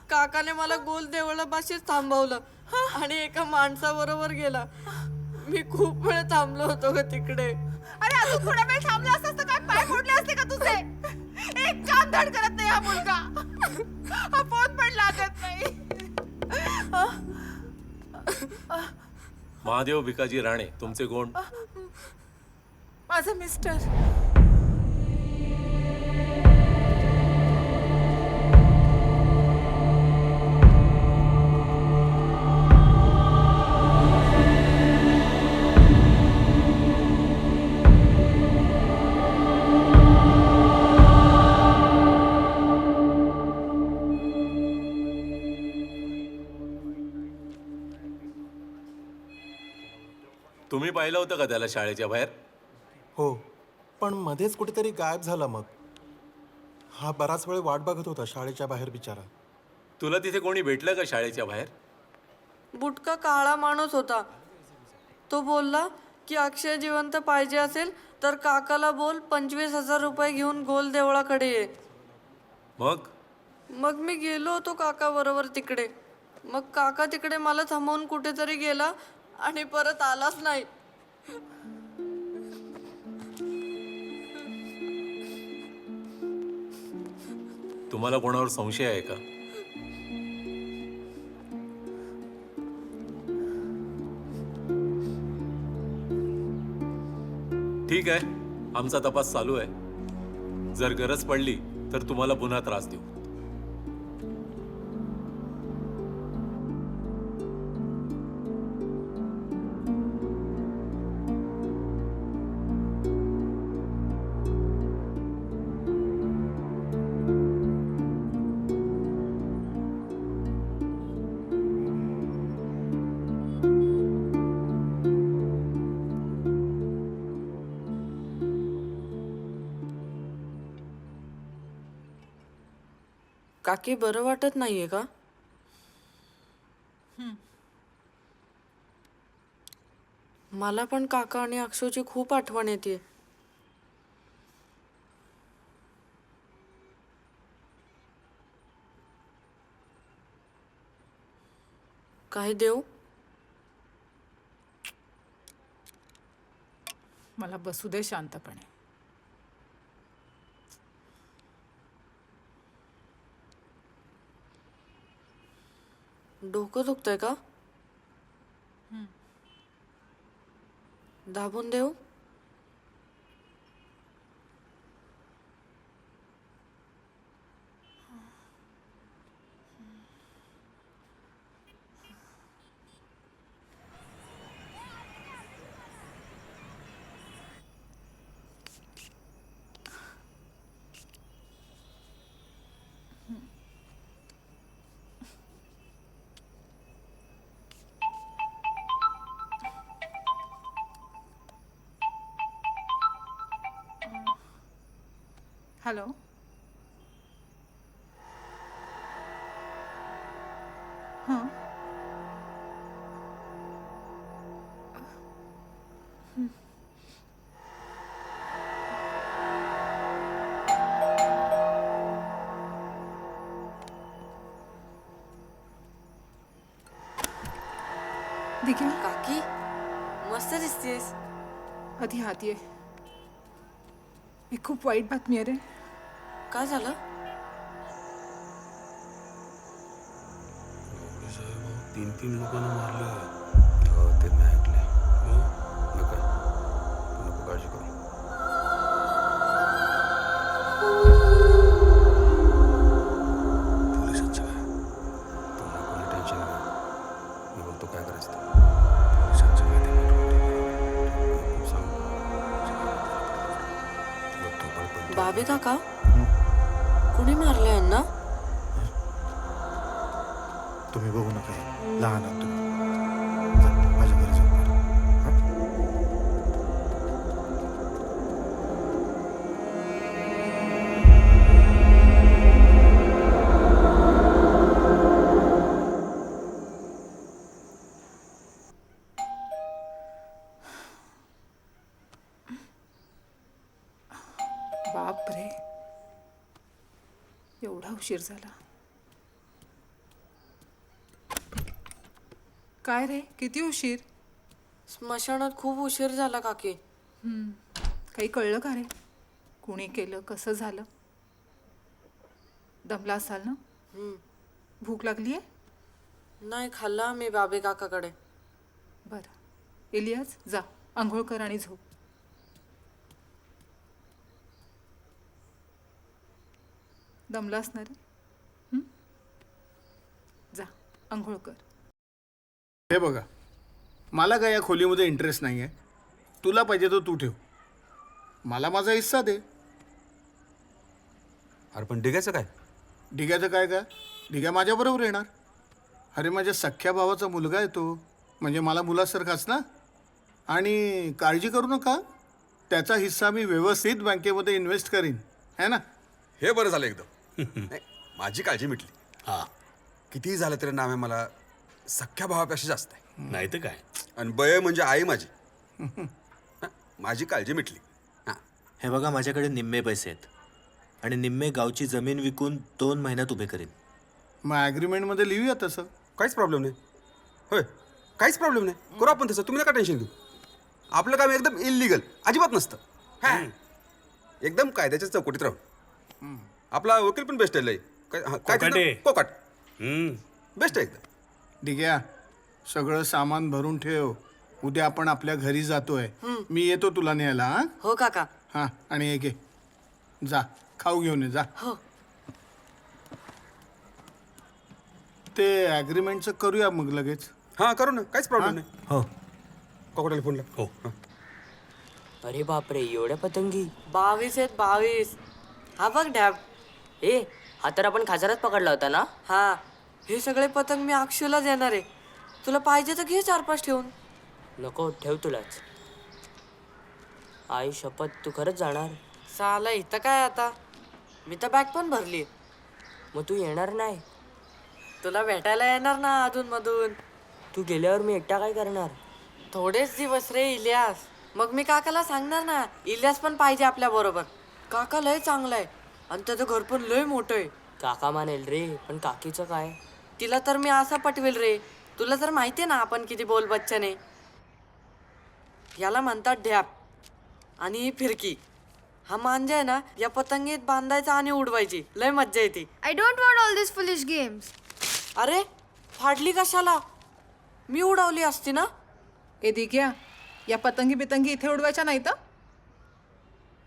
काकाने मला गोल देवळापाशीच थांबवलं आणि एका माणसाबरोबर गेला. मी खूप वेळ थांबलो होतो ग तिकडे. अरे अजून थोडा वेळ थांबला असतास तर काय पाय फोडले असते का तुझे? एक काम धड करत नाही हा मुलगा. हा फोन पण लागत नाही. महादेव भिकाजी राणे तुमचे कोण? माझा मिस्टर. तुम्ही पाहिलं होतं का त्याला शाळेच्या बाहेर? हो पण मध्येच कुठेतरी गायब झाला. मग हा बराच वेळ वाट बघत होता शाळेच्या बाहेर बिचारा. तुला तिथे कोणी भेटलं का शाळेच्या बाहेर? बुटका काळा माणूस होता. तो बोलला की अक्षय जिवंत पाहिजे असेल तर काकाला बोल 25,000 रुपये घेऊन गोल देवळाकडे ये. मग मी गेलो होतो काका बरोबर तिकडे. मग काका तिकडे मला थांबवून कुठेतरी गेला आणि परत आलाच नाही. तुम्हाला कोणावर संशय आहे का? ठीक आहे, आमचा तपास चालू आहे. जर गरज पडली तर तुम्हाला पुन्हा त्रास देऊ. काकी बरं वाटत नाहीये का? मला पण काका आणि अक्षूची खूप आठवण येते. काही देऊ? मला बसू दे शांतपणे. डोकं दुखतंय का? दाबून देऊ? हॅलो. हां. दिघा काकी मस्त दिसतेस. आधी हात ये. ही खूप वाईट बातमी आहे रे. काय झालं? तीन लोकांना मारलं. हो ते मी ऐकले. नको नको काळजी करू. पोलिसांचं काय? तू नको टेन्शन घे. मी बोलतो काय करायचं ते. पोलिसांचं काय ते नको सांग. बघतो पण बाबे काका कुणी मारले यांना? तुम्ही बघू नका लहान आहात तुम्ही. जा, माझ्या घरी जाऊ. बाप रे, एवढा उशीर झाला. काय रे, किती उशीर? स्मशानात खूप उशीर झाला काकी. काही कळलं का रे? कुणी केलं, कसं झालं? दमला असाल ना? भूक लागली आहे? नाही खाल्ला मी बाबे काकाकडे. बरं, इलियास जा, आंघोळ कर आणि झोप. दमला असणार रे. जा, आंघोळ कर. हे बघा, मला काय या खोलीमध्ये इंटरेस्ट नाही आहे. तुला पाहिजे तर तू ठेव, मला माझा हिस्सा दे. अरे पण डिग्याचं काय? डिग्याचं काय का? डिग्या माझ्याबरोबर येणार. अरे माझ्या सख्ख्या भावाचा मुलगा आहे तो, म्हणजे मला मुलासारखाच ना. आणि काळजी करू नका, त्याचा हिस्सा मी व्यवस्थित बँकेमध्ये इन्व्हेस्ट करीन, है ना. हे बरं झालं एकदम. नाही, माझी काळजी मिटली. हा, कितीही झालं तरी नाव आहे मला सख्ख्या भावापेक्षा जास्त आहे. नाही तर काय. आणि बय म्हणजे आई माझी. माझी काळजी मिटली. हे बघा, माझ्याकडे निम्मे पैसे आहेत आणि निम्मे गावची जमीन विकून 2 महिन्यात उभे करीन. मग ॲग्रीमेंटमध्ये लिहूया तसं. काहीच प्रॉब्लेम नाही. होय, काहीच प्रॉब्लेम नाही. करू आपण तसं. तुम्ही नका टेन्शन घेऊ. आपलं काम एकदम इलिगल अजिबात नसतं. हा, एकदम कायद्याच्या चौकटीत राहून. आपला वकील पण बेस्ट आहे. लय काय कोकाट बेस्ट आहे एकदम. ठीक आहे, सगळं सामान भरून ठेव. उद्या आपण आपल्या घरी जातोय. मी येतो तुला न्यायला. हा हो काका. हा, आणि एक जा, खाऊ घेऊन ये जा. हो. ते ॲग्रीमेंटचं करूया मग लगेच. हां करू ना, काहीच प्रॉब्लेम नाही. हो, कोकटाला फोन लाव. हो. अरे बापरे, एवढ्या पतंगी? 22 आहेत 22. हा बघ डॅब. ए, हा तर आपण खाजारात पकडला होता ना? हा, हे सगळे पतंग मी अक्षूला देणार आहे. तुला पाहिजे तर घे 4-5 ठेवून. नको, ठेव तुलाच. आई शपथ, तू खरंच जाणार? साला इथं काय आता, मी तर बॅग पण भरली. मग तू येणार नाही? तुला भेटायला येणार ना अधून मधून. तू गेल्यावर मी एकटा काय करणार? थोडेच दिवस रे इलियास. मग मी काकाला सांगणार ना, इलियास पण पाहिजे आपल्या बरोबर. काका लय चांगला आहे आणि त्याचं घर पण लय मोठं आहे. काका मानेल रे, पण काकीचं काय? तिला तर मी असा पटवेल रे. तुला तर माहितीये ना आपण किती बोल बच्चन आहे. याला म्हणतात ढ्याप आणि ही फिरकी. हा मांजा आहे ना, या पतंगीत बांधायचा आणि उडवायची. लय मज्जा येते. I don't want all these foolish games. अरे फाडली कशाला? मी उडवली असती ना. ए दिग्या, या पतंगी बितंगी इथे उडवायच्या नाही तर.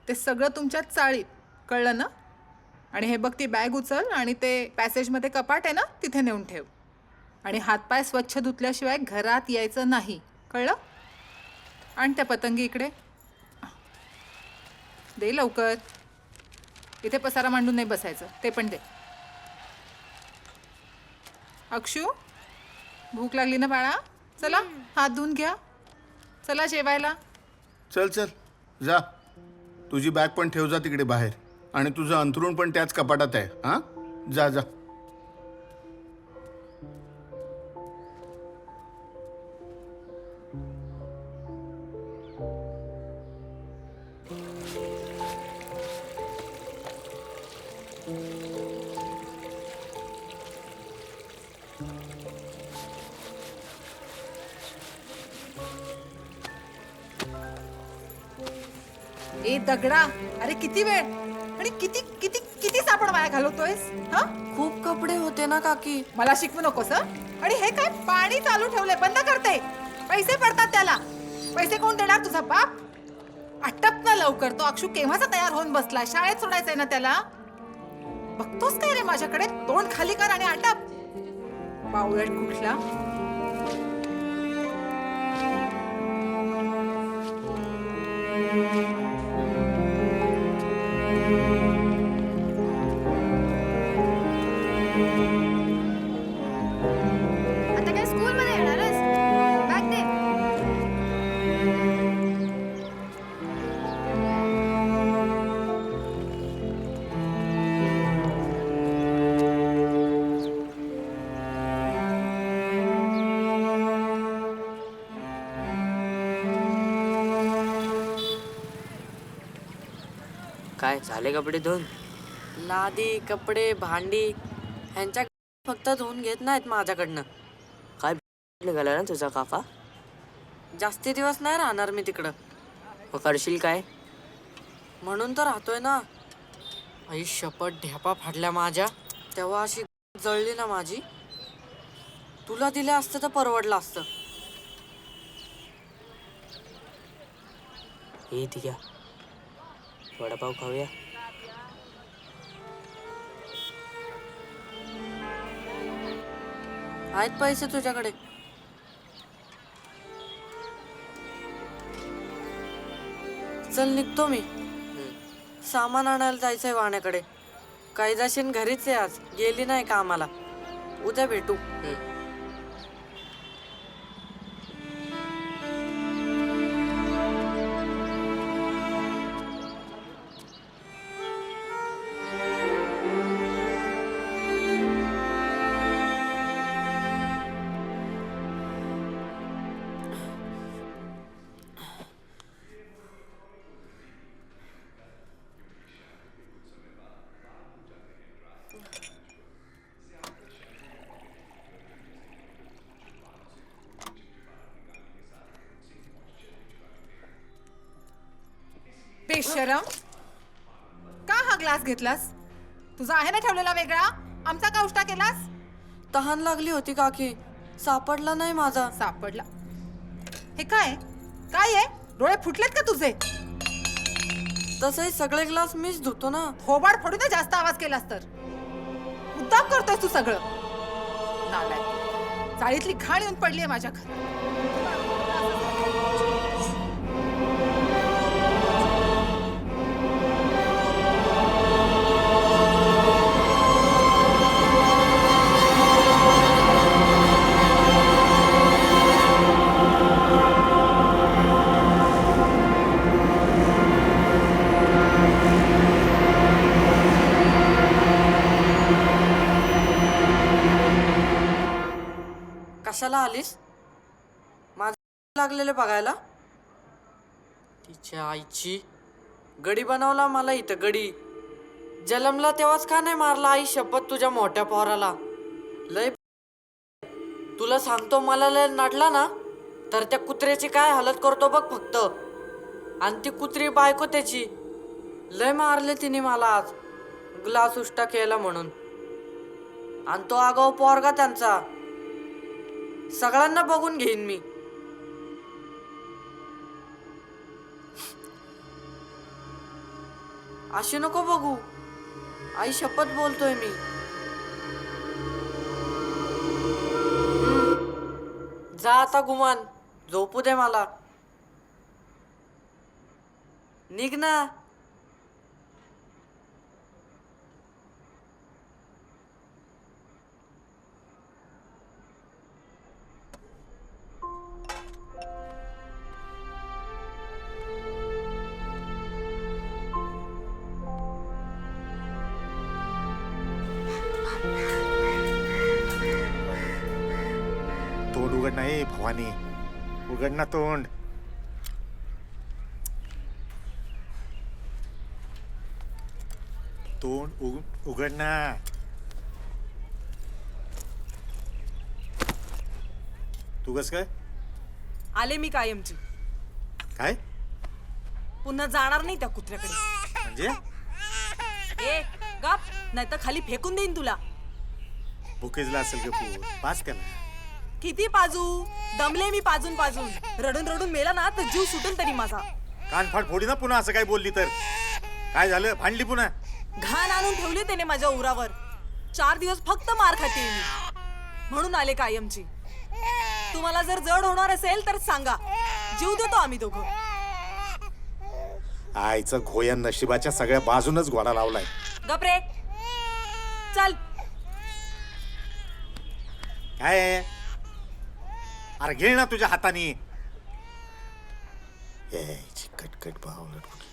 ते सगळं तुमच्या चाळीत, कळलं ना. आणि हे बघ, ती बॅग उचल आणि ते पॅसेजमध्ये कपाट आहे ना, तिथे नेऊन ठेव. आणि हातपाय स्वच्छ धुतल्याशिवाय घरात यायचं नाही, कळलं. आणि त्या पतंगी इकडे दे लवकर. इथे पसारा मांडून नाही बसायचं, ते पण दे. अक्षू, भूक लागली ना बाळा? चला हात धुवून घ्या. चला जेवायला. चल चल जा, तुझी बॅग पण ठेव जा तिकडे बाहेर. आणि तुझं अंथरूण पण त्याच कपाटात आहे. हां, जा जा. ए दगडा, अरे किती वेळ आणि किती किती किती साबण वाया घालवतोयस? हा, खूप कपडे होते ना काकी. मला शिकवू नकोस हं? आणि हे काय पाणी चालू ठेवलंय, बंद करते. पैसे पडतात त्याला. पैसे कोण देणार, तुझा बाप? आटप ना लवकर. तो अक्षू केव्हाचा तयार होऊन बसलाय. शाळेत सोडायचंय ना त्याला. बघतोस काय रे माझ्याकडे? तोंड खाली कर आणि आटप. बावळट कुठला. आता काय स्कूल मध्ये येणारच? बॅग दे. काय झाले कपडे धुवून? लादी, कपडे, भांडी ह्यांच्या फक्त धुवून घेत नाहीत माझ्याकडनं. काय निघाला ना तुझा काका? जास्ती दिवस नाही राहणार मी तिकडं. मग करशील काय? म्हणून तर राहतोय ना. आई शपथ, ढ्यापा फाडल्या माझ्या. तेव्हा अशी जळली ना माझी. तुला दिलं असतं तर परवडलं असतं. हे ठीक आहे, वडापाव खाऊया. आहेत पैसे तुझ्याकडे? चल निघतो मी. सामान आणायला जायचंय वाण्याकडे. कायदाशीन घरीच आहे आज, गेली नाही कामाला. उद्या भेटू. बेशरम, का हा ग्लास घेतलास? तुझा आहे ना ठेवलेला वेगळा. आमचा का उष्टा केलास? तहान लागली होती काकी, सापडला नाही माझा. सापडला? हे काय काय आहे? डोळे फुटलेत का तुझे? तसंही सगळे ग्लास मीच धुतो ना. थोबाड फोडून दे जास्त आवाज केलास तर. मुद्दाम करतोयस तू सगळं. नालायक. चाळीतली घाण येऊन पडली आहे माझ्या घरी. कशाला आलीस? माझं लागलेले बघायला? तिच्या आईची. गडी बनवला मला इथं गडी. जलमला तेव्हाच का नाही मारला आई शपथ तुझ्या मोठ्या पोराला. लय तुला सांगतो, मला लय नाटला ना तर त्या कुत्र्याची काय हालत करतो बघ फक्त. आणि ती कुत्री बायको त्याची. लय मारले तिने मला आज, ग्लास उष्टा केला म्हणून. आणि तो आगाऊ पोरगा त्यांचा. सगळ्यांना बघून घेईन मी. अशी नको बघू आई शपथ बोलतोय मी. जा आता गुमान, झोपू दे मला. निघ ना. तोंड उघड नाही भवानी, उघड ना तोंड. तोंड उघड ना. तू कस काय आले मी कायमची. काय? पुन्हा जाणार नाही त्या कुत्र्याकडे. म्हणजे ए गप, नाही तर खाली फेकून देईन तुला. भुकेजला असेल का पोर, पास करा. किती पाजू, दमले मी पाजून पाजून. रडून रडून मेला ना तर जीव सुटेल तरी माझा. कानफाट फोडी ना पुन्हा असं काय बोलली तर. काय झालं, भांडली पुन्हा? घाण आणून ठेवली त्याने माझ्या उरावर. 4 दिवस फक्त मार खाते मी, म्हणून आले कायमची. तुम्हाला जर जड होणार असेल तर सांगा, जीव देतो आम्ही दोघं. आईचं घोया नशिबाच्या सगळ्या बाजूनच घोडा लावलाय. गप रे, चल. काय आहे? अरे घे ना तुझ्या हाताने. कटकट पावलं कुठली.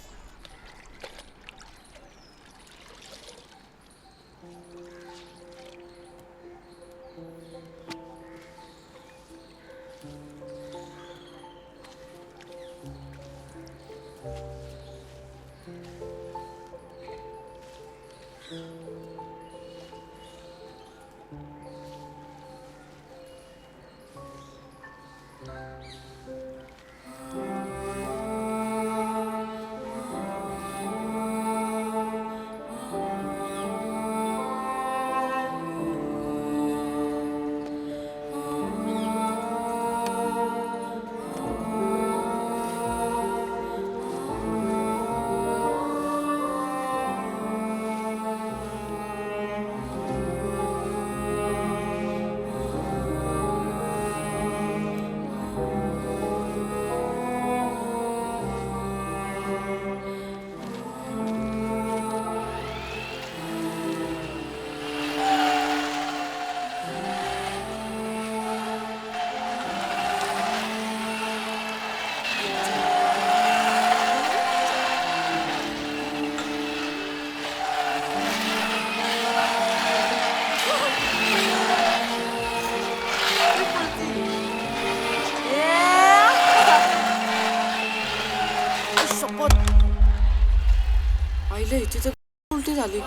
आईला हिची तर उलटी झाली.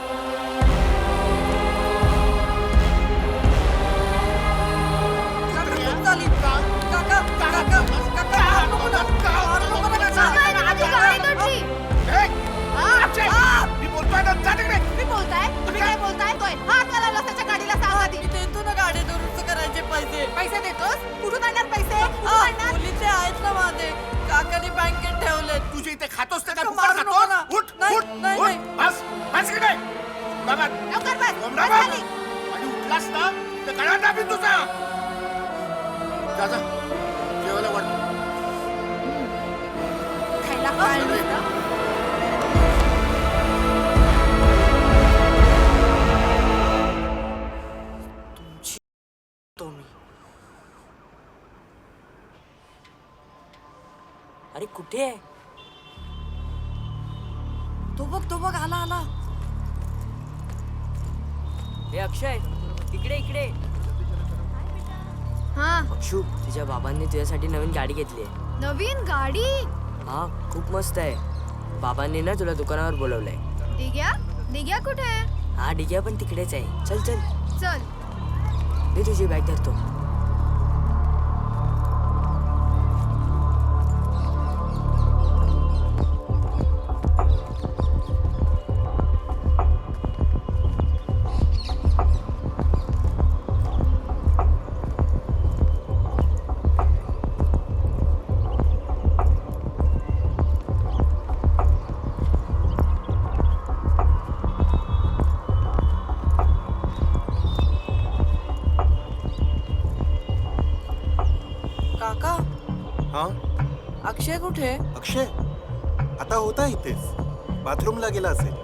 गाडी दुरुस्त करायचे पैसे. पैसे देतोस? कुठून आणणार पैसे? कुठून आणणार? मुलीचे आहेत ना माझे, काकाने बँकेत ठेवले. तुझे इथे खातोस का? मारू नको ना. उठ नाही, उठ नाही, उठ. नाही. बस बस इकडे. बाबा, लवकर बस. बाबा. बस खाली. आणि उठलास ना तर गळा दाबीन तुझा. जा जा, जेवायला वाट. खायला पाळलं नसतं. अरे कुठे आहे? तो बघ आला आला. हे अक्षय, इकडे इकडे. हा, अक्षू, तुझ्या बाबांनी तुझ्यासाठी नवीन गाडी घेतली आहे. नवीन गाडी. हा, खूप मस्त आहे. बाबांनी ना तुला दुकानावर बोलवलंय. दिग्या, दिग्या कुठे आहे? हा, डिग्या पण तिकडेच आहे. चल चल, चल. मी तुझी बॅग धरतो. काका, हा अक्षय कुठे? अक्षय आता होता इथेच, बाथरूमला गेला असेल.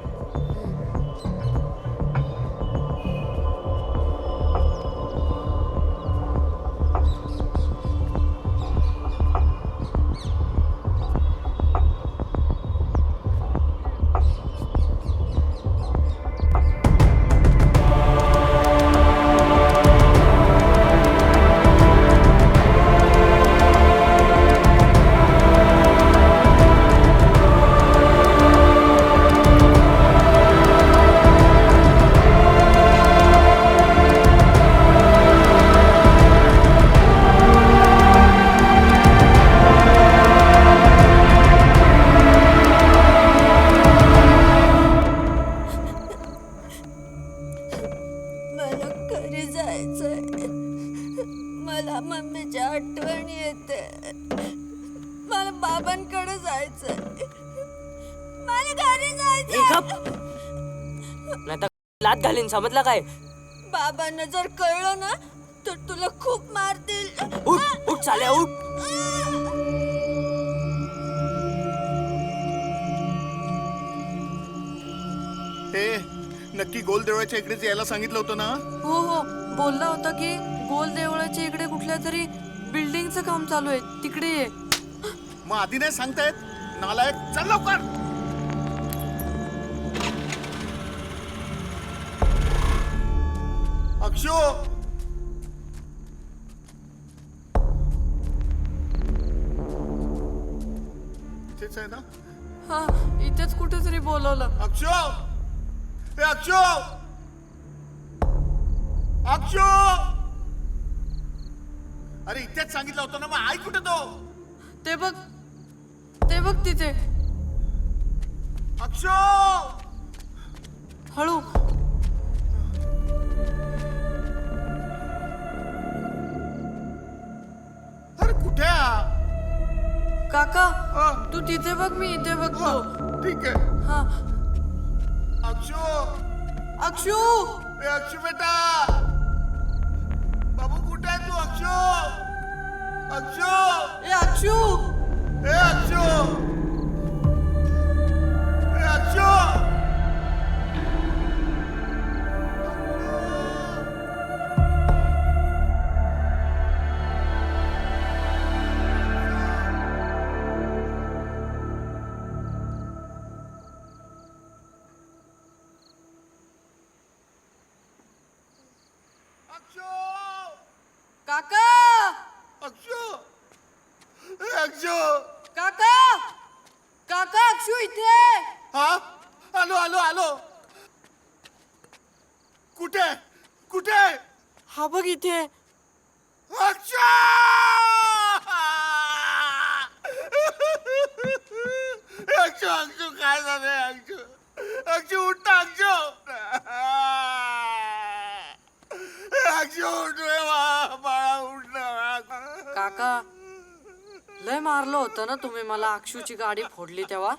आठवण येते. मला बाबांकडे जायचंय. मला घरी जायचंय. नाही तर लात घालीन, समजला काय? बाबांना जर कळलं ना तर तुला खूप मारतील. उठ उठ चाल्या उठ. हे नक्की गोल देवळाच्या इकडेच यायला सांगितलं होतं ना? हो हो, बोलला होता की गोल देवळाच्या इकडे कुठल्या तरी बिल्डिंगचं काम चालू आहे, तिकडे ये. मग आधी नाही सांगतायत? नालायक, चल लवकर. अक्षो, इथेच आहे ना? हा, इथेच कुठेतरी बोलवलं. अक्षो, हे अक्षो, अक्षो. अरे इथेच सांगितलं होतं ना, मग आई कुठे तो? ते बघ तिथे. अक्षो, हळू. अरे कुठे काका, तू तिथे बघ, मी इथे बघतो. ठीक आहे. हा. अक्षो, अक्षू, ए अक्षू बेटा, बाबू कुठे आहे तू? अक्षो, अक्षो, ए अक्षू, ए अक्षो, ए अक्षो. काका, अक्षो, ए अक्षो. काका, काका, अक्षू इथे. हा, आलो आलो आलो. कुठे कुठे? हा बघ इथे. अक्षो, अक्षो, अक्षो, काय झालंय? अक्षो, अक्षो उठ ना. अक्षो, अक्षो उठ रे बाळा, उठ ना. काका, लय मारलं होतं ना तुम्ही मला अक्षूची गाडी फोडली तेव्हा.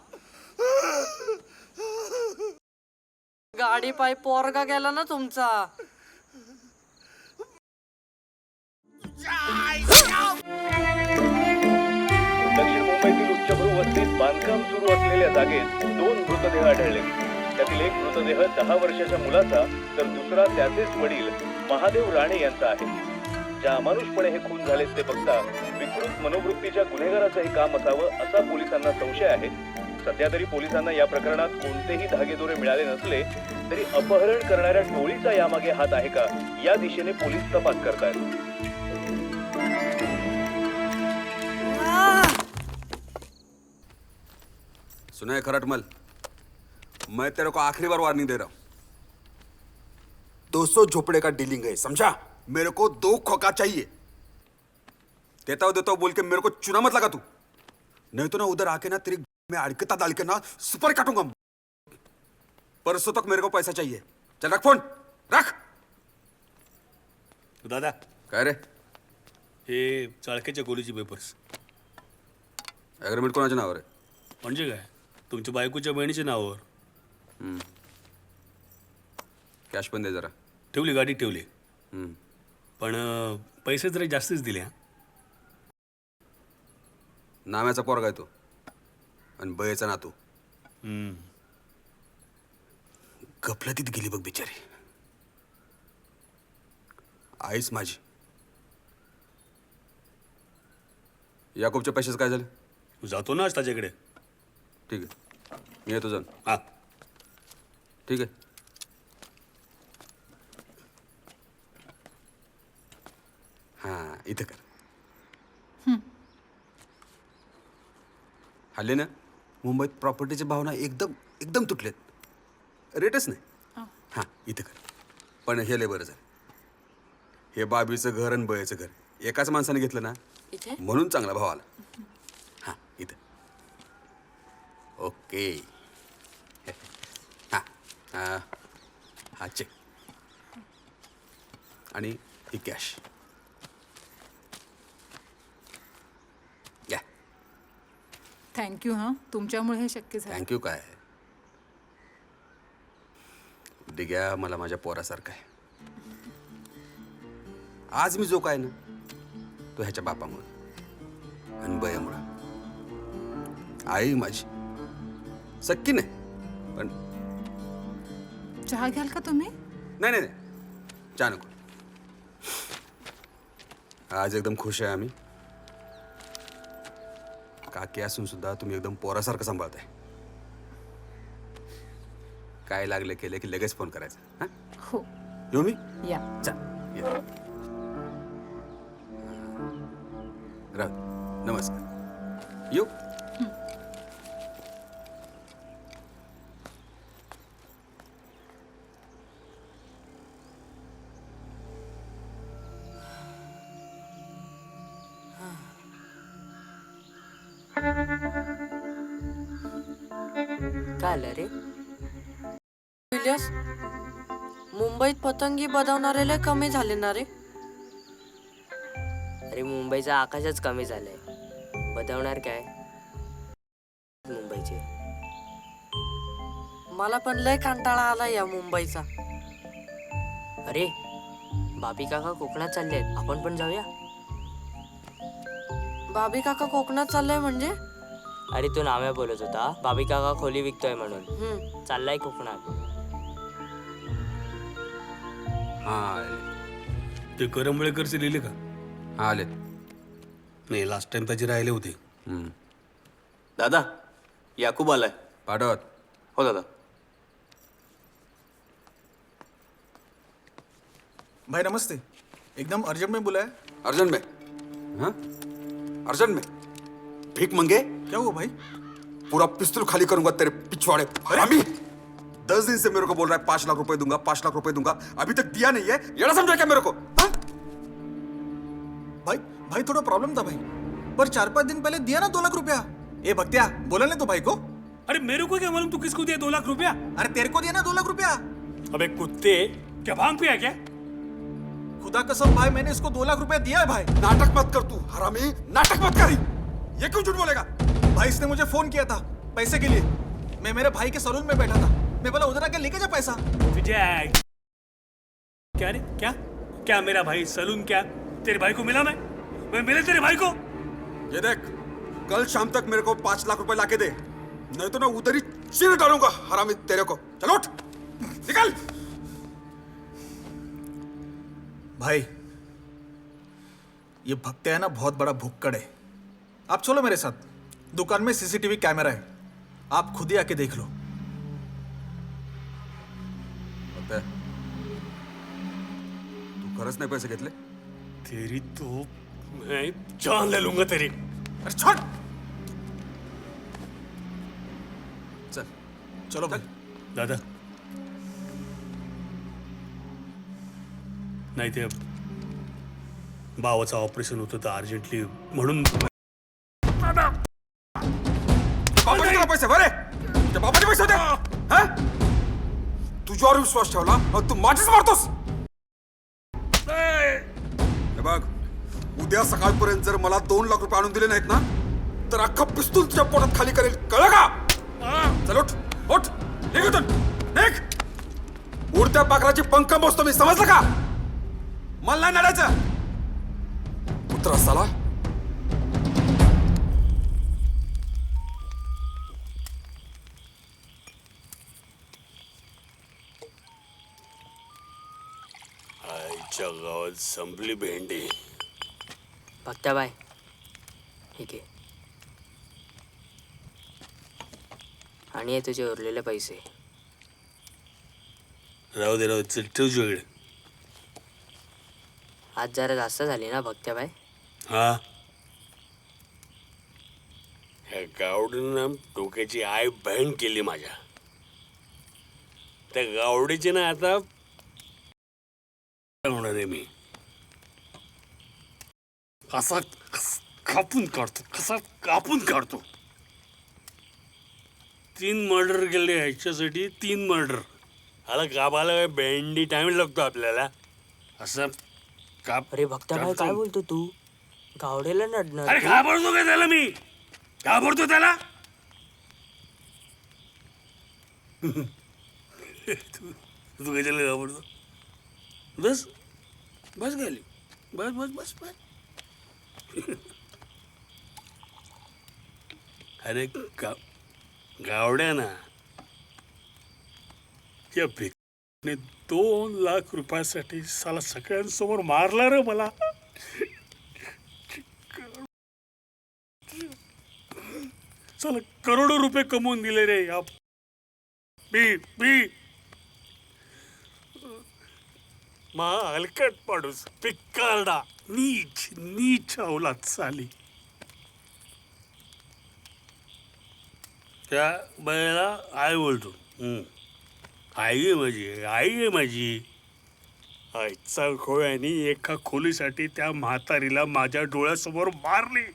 गाडी पायी पोरगा गेला ना तुमचा. दक्षिण मुंबईतील उच्चभ्रू वस्तीत बांधकाम सुरू असलेल्या जागेत 2 मृतदेह आढळले. त्यातील एक मृतदेह 10 वर्षाच्या मुलाचा तर दुसरा त्याचेच वडील महादेव राणे यांचा आहे. ज्या अमानुषपणे हे खून झालेत ते बघता विकृत मनोवृत्तीच्या गुन्हेगाराचं हे काम असावं असा पोलिसांना संशय आहे. सध्या तरी पोलिसांना या प्रकरणात कोणतेही धागेदोरे मिळाले नसले तरी अपहरण करणाऱ्या टोळीचा यामागे हात आहे का या दिशेने पोलीस तपास करतायत. सुना खरटमल, मैं तेरे को आखिरी बार वार्निंग दे रहा हूं. 200 झोपड़े का डीलिंग है, समझा? मेरे को 2 खोका चाहिए. देता हूं बोल के मेरे को चुना मत लगा तू, नहीं तो ना उधर आके ना तेरी में अड़कता डाल के ना सुपर काटूंगा. परसों तक मेरे को पैसा चाहिए. चल रख फोन, रख. दादा काय रे? हे चाळकेच्या गोलीचे पेपर्स. ॲग्रीमेंट कोणाच्या नावावर आहे? म्हणजे काय, तुमच्या बायकोच्या बहिणीच्या नावावर. कॅश पण दे जरा. ठेवली, गाडी ठेवली. पण पैसे जरा जास्तीच दिले. हा, नाम्याचा पोरगा आहे तो आणि बयेचा नातू. गफलतीत गेली बघ बिचारी. आईच माझी. याकोबच्या पैशाचं काय झालं? जातो ना आज त्याच्याकडे. ठीक आहे, मी येतो जाऊन. हा ठीक आहे. हां, इथं कर. हल्ली ना मुंबईत प्रॉपर्टीचे भावना एकदम एकदम तुटलेत. रेटच नाही. हां, इथं कर. पण हे लय बरं झालं. हे बाबीचं घर आणि बयाचं घर एकाच माणसाने घेतलं ना, म्हणून चांगला भाव आला. हां, इथं. ओके. हां हां हां, चेक आणि ही कॅश. थँक्यू हां, तुमच्यामुळे हे शक्य झालं. थँक्यू काय डिग्या मला माझ्या पोरासारखा आहे. आज मी जो काय ना तो ह्याच्या बापामुळं आणि बयामुळं. आई माझी सक्की नाही पण चहा घ्याल का तुम्ही? नाही नाही नाही चहा नको. आज एकदम खुश आहे आम्ही. काकी असून सुद्धा तुम्ही एकदम पोरासारखं सांभाळताय. काय लागलं केलं की लगेच फोन करायचा. हा हो येऊ मी? या. चल ये. राहू नमस्कार. येऊ. काय आलं रे? इलियास, मुंबईत पतंगी बनवणारे लय कमी झाले ना रे. अरे मुंबईचं आकाशच कमी झालंय. बदवणार काय मुंबईचे. मला पण लय कंटाळा आला या मुंबईचा. अरे बाबी काका कोकणात चालले आहेत, आपण पण जाऊया. बाबी काका कोकणात चाललंय म्हणजे? अरे तू नाव्या बोलत होता बाबी काका खोली विकतोय म्हणून. चाललाय कोकणात. हा ते करंबळेकरचे लिहिले का? हा आले. नाही लास्ट टाइम त्याचे राहिले होते. दादा याकूब आलाय. पाठवत. हो दादा. भाई नमस्ते. एकदम अर्जेंट में बुलाया. अर्जेंट में? हाँ अर्जेंट में? भीख मंगे? क्या हुआ भाई? पूरा पिस्तौल खाली करूंगा तेरे पिछवाड़े हरामी. 10 दिन से मेरे को बोल रहा है 5 लाख रुपए दूंगा 5 लाख रुपए दूंगा. अभी तक दिया नहीं है. ये ना समझा क्या मेरे को? हाँ? भाई थोड़ा प्रॉब्लम था भाई, पर 4-5 दिन पहले दिया ना 2 लाख रुपया. ए भक्तिया बोला नहीं तो भाई को. अरे मेरे को क्या मालूम तू किसको दिया 2 लाख रुपया? अरे तेरे को दिया ना 2 लाख रुपया. अबे कुत्ते क्या भांग पिया क्या? खुदा कसम भाई मैंने इसको 2 लाख रुपया दिया है भाई. नाटक मत कर तू हरामी. नाटक मत कर. ये क्यों झूठ बोलेगा? भाई इसने मुझे फोन किया था पैसे के लिए. मैं मेरे भाई के सलून में बैठा था. मैं बोला उधर आके लेके जा पैसा. विजय क्या रे क्या क्या मेरा भाई सलून क्या? तेरे भाई को मिला मैं मिले तेरे भाई को. ये देख कल शाम तक मेरे को 5 लाख रुपए लाके दे, नहीं तो ना उधर ही चीर डालूंगा हरामी तेरे को. चलो उठ निकल. भाई ये भक्ते है ना बहुत बड़ा भुक्कड़ है. आप चलो मेरे साथ. दुकान में सीसीटीवी कैमरा है, आप खुद ही आके देख लो. तू खरंच नाही पैसे घेतले? तेरी तो मैं जान ले लूंगा तेरी. अरे छोड़. चल चलो भाई. दादा नाही ते भावाचं ऑपरेशन होतं तर अर्जंटली म्हणून. बापाने तुला पैसे भरे? त्या बापाचे पैसे होते? हा? तुझ्यावर विश्वास ठेवला आणि तू माझीच मारतोस. हे बघ उद्या सकाळपर्यंत जर मला 2 लाख रुपये आणून दिले नाहीत ना तर अख्खा पिस्तूल तुझ्या पोटात खाली करेल. कळलं का? चल उठ उठ निघ इथून निघ. उडत्या पाखराची पंख मोजतो मी, समजलं का? मला नाही नडायचं. कुत्रा साला. आईच्या गावात संपली भेंडी. भक्ताबाई ठीक आहे. आणि हे तुझे उरलेले पैसे. राहू दे चल ठेव वेगळे. आज जरा जास्त झाली ना भक्ताबाई. हा ह्या गावडीनं डोक्याची आई बहीण केली माझ्या. त्या गावडीची ना आता होणार आहे मी. कसा कापून काढतो. 3 मर्डर केले ह्याच्यासाठी. 3 मर्डर. आला गाबाला भेंडी टाइम लागतो आपल्याला असं का. अरे भक्ताबाई काय बोलतो तू? गावडेला नडणार. अरे घाबरतो का त्याला मी? घाबरतो त्याला? तू कशाला घाबरतो? बस बस गेली, बस बस बस बस. अरे गावड्या ना, या भिकने 2 लाख रुपयासाठी साला सगळ्यांसमोर मारला रे मला. चला करोडो रुपये कमवून दिले रे या हलकट पाडूस पिक्कारडा, नीच नीच अवलाद साली. त्या बाईला आई बोलतो. आई आहे माझी. आईचा खोळ्यानी एका खोलीसाठी त्या म्हातारीला माझ्या डोळ्यासमोर मारली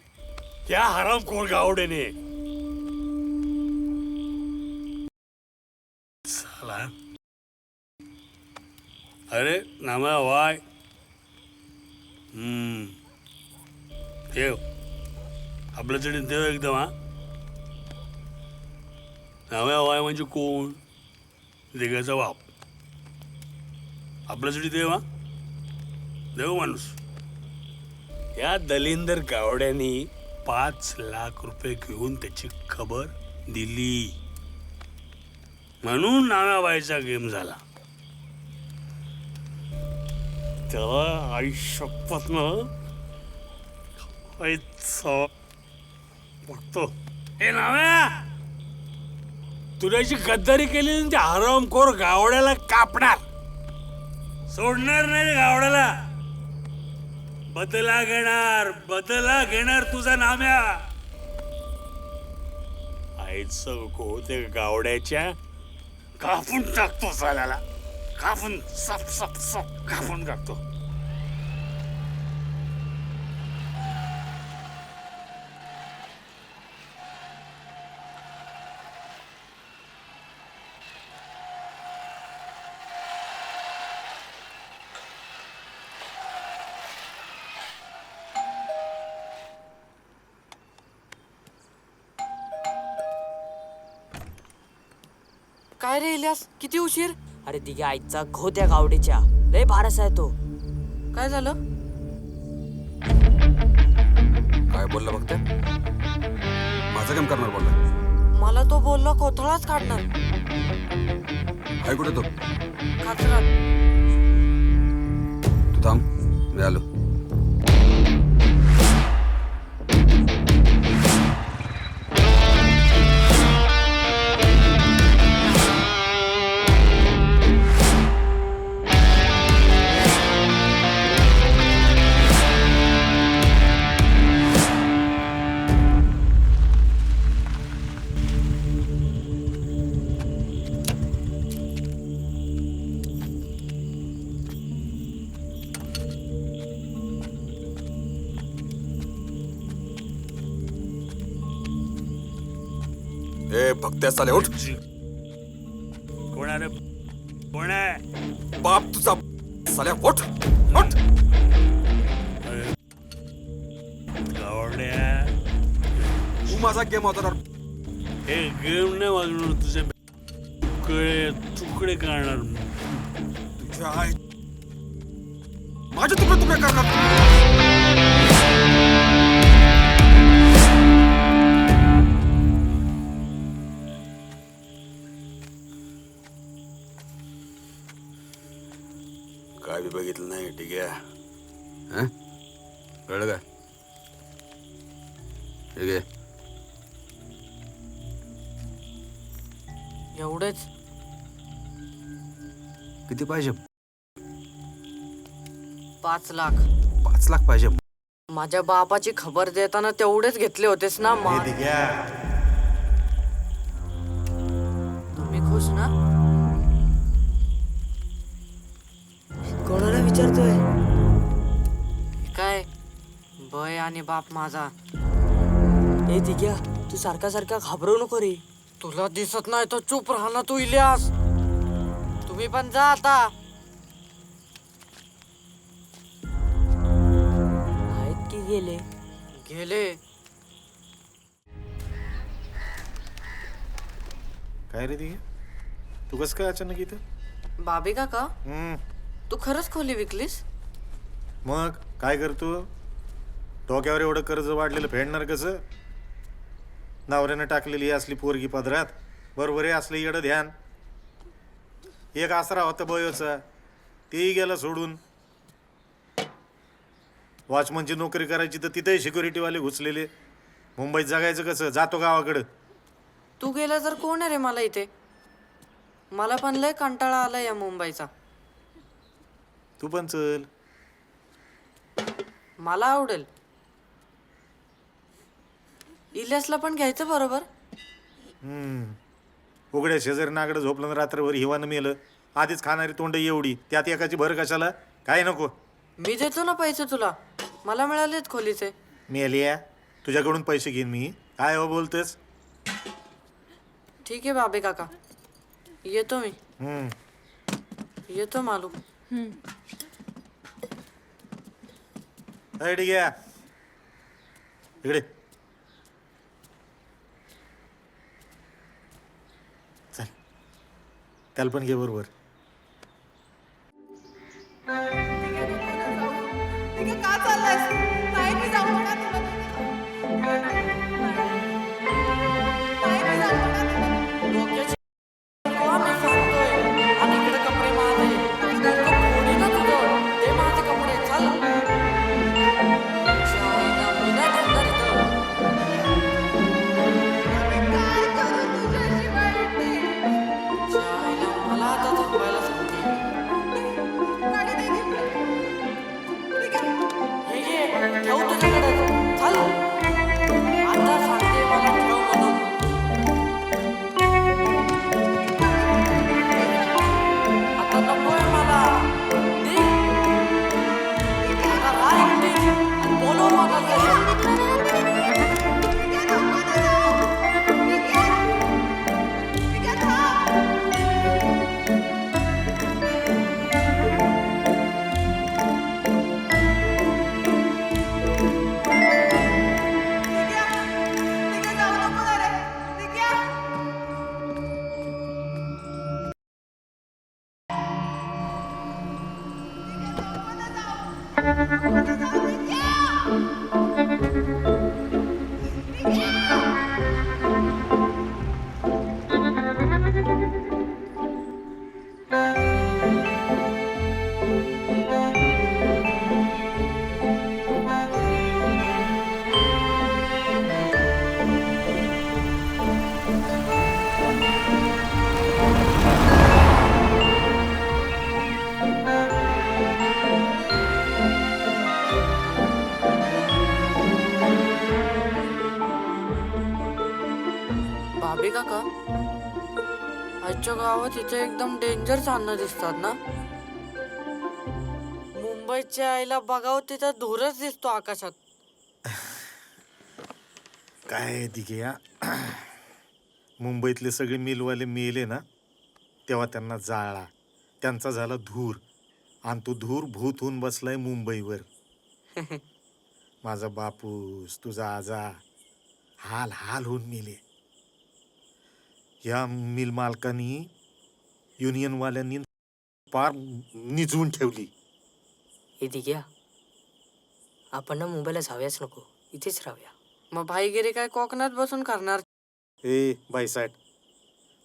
या हरामखोर गावड्याने. साला. अरे नामा वाय. ठेव आपल्यासाठी देव एकदम. हा नाम्या वाय म्हणजे कोण? देगाचा बाप. आपल्यासाठी देव. हा देव माणूस. या दलिंदर गावड्यानी 5 लाख रुपये घेऊन त्याची खबर दिली म्हणून नानाबाईचा गेम झाला. त्याला आई शपथ न बघतो. हे नाव्या, तुझ्याची गद्दारी केली त्या हरामखोर गावड्याला कापणार, सोडणार नाही गावड्याला. बदला घेणार तुझा नाम्या. आईचं ते गावड्याच्या कापून टाकतो साल्याला. कापून सप सप सप कापून टाकतो. काय रे इलियास, किती उशीर? अरे तिघे आईचा घो त्या गावडीच्या. लय भारस आहे तो. काय झालं? काय बोलला बघते? माझं काम करणार बोलला. मला तो बोलला कोथळाच काढणार. काय कुठे तो? कचरा. तू थांब, मी आलो. ए भक्त्या साले उठ. कोण आहे? कोण आहे? बाप तुझा. साल्या उठ उठ. गावड्या, तू माझा गेम होता. हे गेम नाही वाजवणार. तुझे तुकडे करणार. तुझ्या आई माझे तुकडे करणार. काय बी बघितलं नाही. ठीक आहे. कळलं का? ठीक आहे. एवढेच? किती पाहिजे? 5 लाख. 5 लाख पाहिजे. माझ्या बापाची खबर देताना तेवढेच घेतले होतेस ना. तुम्ही खुश ना? कोणाला विचारतोय? काय बय आणि बाप माझा. ए दिग्या, तू सारखा सारखा घाबरवू नको रे. तुला दिसत नाही तर चूप राहा ना तू इलियास. तुम्ही पण जा आता. आहेत की गेले? गेले. काय रे ती? तू कसं काय अचानक इथं? बाबी काका हम्म, तू खरंच खोली विकलीस? मग काय करतो? डोक्यावर एवढं कर्ज वाढलेलं फेडणार कसं? नवऱ्यानं टाकलेली ही असली पोरगी पदरात, बरोबर आहे असलं येडं ध्यान. एक आसरा होता बयोचा, तेही गेला सोडून. वॉचमनची नोकरी करायची तर तिथेही सिक्युरिटीवाले घुसलेले. मुंबईत जगायचं कसं? जातो गावाकडं. तू गेला तर कोण आहे रे मला इथे? मला पण लय कंटाळा आला या मुंबईचा. तू पण चल. मला आवडेल. इलियासला पण घ्यायचं बरोबर. उघड्या शेजारी नागडं झोपलं ना रात्रभर हिवानं मेलं. आधीच खाणारी तोंड एवढी, त्यात एकाची भर कशाला? काय नको. मी देतो ना पैसे तुला. मला मिळालेत खोलीचे. मेलिया, तुझ्याकडून पैसे घेईन मी. काय हो बोलतेस? ठीक आहे बाबे काका, येतो मी. येतो मालू. ठीक आहे, इकडे चल. त्याला पण घे बरोबर. का चाललायस? नाही मी जाऊ नका तुला. नाही मी जाऊ नका तुला. डोक्याची तुला मी सांगतोय. आणि इकडे कपडे माझे. डोकं फोडीन ना तुझं. ते माझे कपडे. चल. शाळेला मी नाही थांबणार इथं. काय करू तुझ्याशिवाय मी? शाळेला मला आता थांबायला सांगते. गाडी दे की. ठीक आहे. हे घे, ठेव तुझ्याकडे. चल. आता सांगते मला ठेव म्हणून. आता नकोय मला. दे. आता राह एकटी. आणि बोलव मला घरी. बाबी काका, आजच्या गावात इथे एकदम डेंजर चालणं दिसतात ना. मुंबईच्या आईला बघावं तिथं धूरच दिसतो आकाशात. काय दिघ्या, मुंबईतले सगळे मिलवाले मेले ना तेव्हा त्यांना जाळला. त्यांचा झाला धूर. आणि तो धूर भूत होऊन बसलाय मुंबईवर. माझा बापूस, तुझा आजा हाल हाल होऊन मेले. या मिल मालकांनी, युनियनवाल्यांनी पार निजवून ठेवली. इथे घ्या. आपण ना मुंबईला जाऊयाच नको, इथेच राहूया. मग भाईगिरी काय कोकणात बसून करणार? ए बाईसाहेब,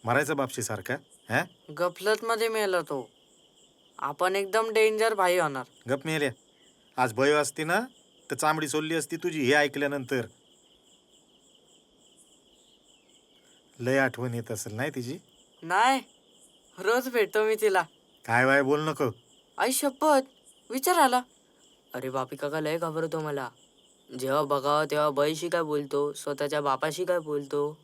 मरायचा बापशी सारखा हा? गफलत मध्ये मेला तो. आपण एकदम डेंजर भाई होणार. गप मेल्या. आज भयो असती ना तर चांबडी सोलली असती तुझी. हे ऐकल्यानंतर लय आठवण येत असेल नाही तिची? नाही, रोज भेटतो मी तिला. काय वाय बोल नको. आई शपथ, विचार आला. अरे बापी काका लय घाबरतो मला. जेव्हा बघावं तेव्हा बाईशी काय बोलतो, स्वतःच्या बापाशी काय बोलतो.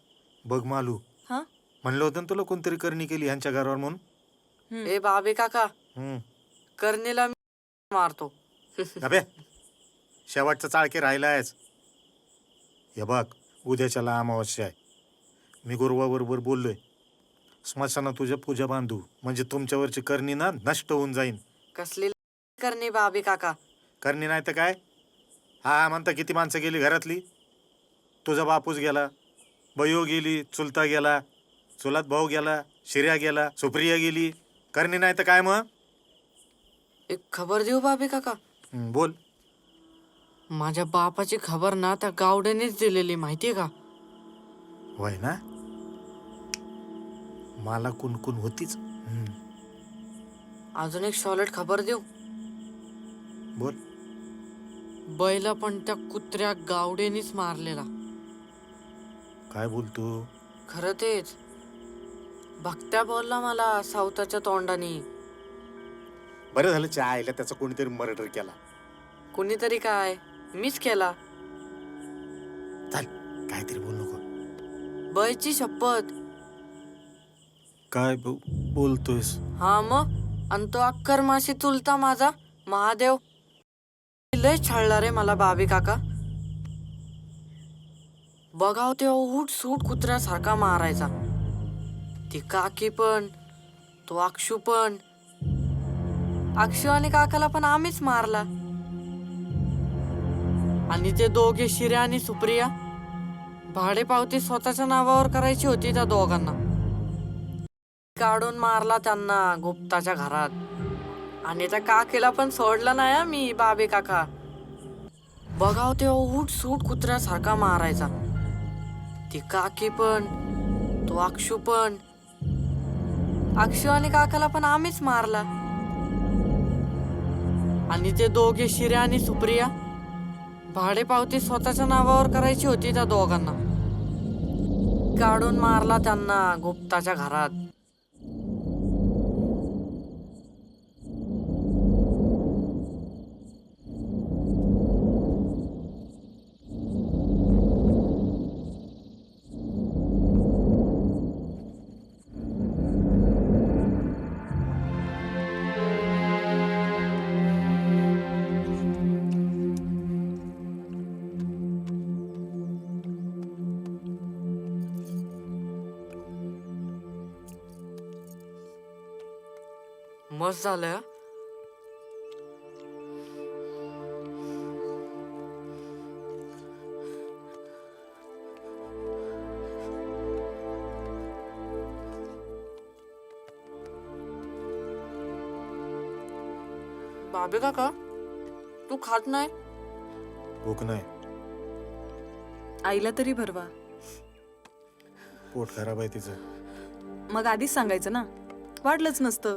बघ मालू, हा? म्हणलं होतं ना तुला कोणतरी करणी केली ह्यांच्या घरावर म्हणून. ए बाबे काका, कर्णीला मी मारतो. अबे शेवटचा चाळके राहिलायच. हे बघ, उद्याच्याला अमावस्या आहे. मी गुरुवाबरोबर बोललोय. स्मशाना तुझ्या पूजा बांधू, म्हणजे तुमच्यावरची करणी ना नष्ट होऊन जाईन. कसली करणी बाबी काका? करणी नाही तर काय? हा म्हणता किती माणसं गेली घरातली. तुझा बापूस गेला, बयो गेली, चुलता गेला, चुलत भाऊ गेला, शिर्या गेला, सुप्रिया गेली, करणी नाही तर काय मग? एक खबर देऊ बाबी काका? बोल. माझ्या बापाची खबर ना त्या गावड्यानेच दिलेली, माहितीये का? होय ना, मला कुणकुण होतीच. अजून एक सॉलिड खबर देऊ? बोल. बैला पण त्या कुत्र्या गावड्यानेच मारलेला. काय बोलतो? खरं तेच. भक्त्या बोलला मला सावताच्या तोंडाने. बरं झालं चहा आईला त्याचा कोणीतरी मर्डर केला. कुणीतरी काय, मीच केला. चाल, काहीतरी बोल नको. बैची शपथ. काय बोलतोयस? हा मग, आणि तो अक्कर माशी चुलता माझा महादेव लय छळला रे मला बाबी काका. बघाव तेव्हा उठ सूट कुत्र्यासारखा मारायचा. ती काकी पण, तो अक्षू पण. अक्षू आणि काकाला पण आम्हीच मारला. आणि ते दोघे शिर्या आणि सुप्रिया, भाडेपावती स्वतःच्या नावावर करायची होती त्या दोघांना. काढून मारला त्यांना गुप्ताच्या घरात. आणि त्या काकीला पण सोडलं नाही मी बाबी काका. बघाव तेव्हा उठ सूट कुत्र्यासारखा मारायचा. ती काकी पण, तो अक्षू पण. अक्षू आणि काकाला पण आम्हीच मारला. आणि ते दोघे शिर्या आणि सुप्रिया, भाडेपावती स्वतःच्या नावावर करायची होती त्या दोघांना. काढून मारला त्यांना गुप्ताच्या घरात. मस्त झालं. बाबे काका, तू खात नाही? भूक नाही. आईला तरी भरवा. पोट खराब आहे तिचं. मग आधीच सांगायचं ना, वाढलंच नसतं.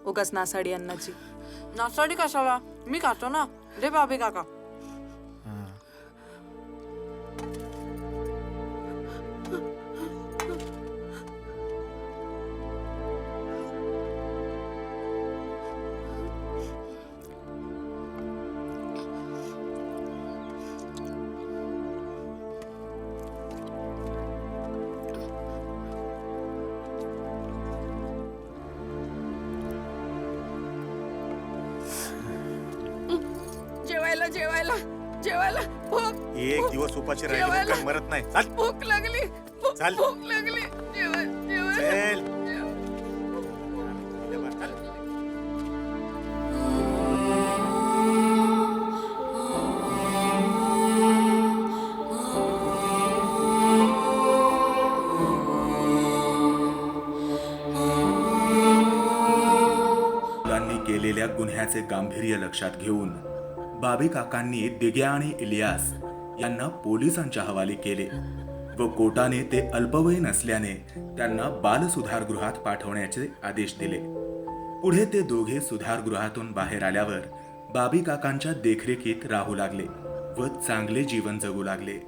उगाच नासाडी अन्नाची. नासाडी कशाला, मी खातो ना. दे बाबी काका. जेवायला जेवायला जेवायला. भूक. एक दिवस उपाशी राहिली काय मरत नाही. चाल. भूक लागली. चाल. भूक लागली. जेवण जेवण. चल. केलेल्या गुन्ह्याचे गांभीर्य लक्षात घेऊन बाबी काकांनी दिग्या आणि इलियास यांना पोलिसांच्या हवाली केले व कोर्टाने ते अल्पवयीन असल्याने त्यांना बालसुधारगृहात पाठवण्याचे आदेश दिले. पुढे ते दोघे सुधारगृहातून बाहेर आल्यावर बाबी काकांच्या देखरेखीत राहू लागले व चांगले जीवन जगू लागले.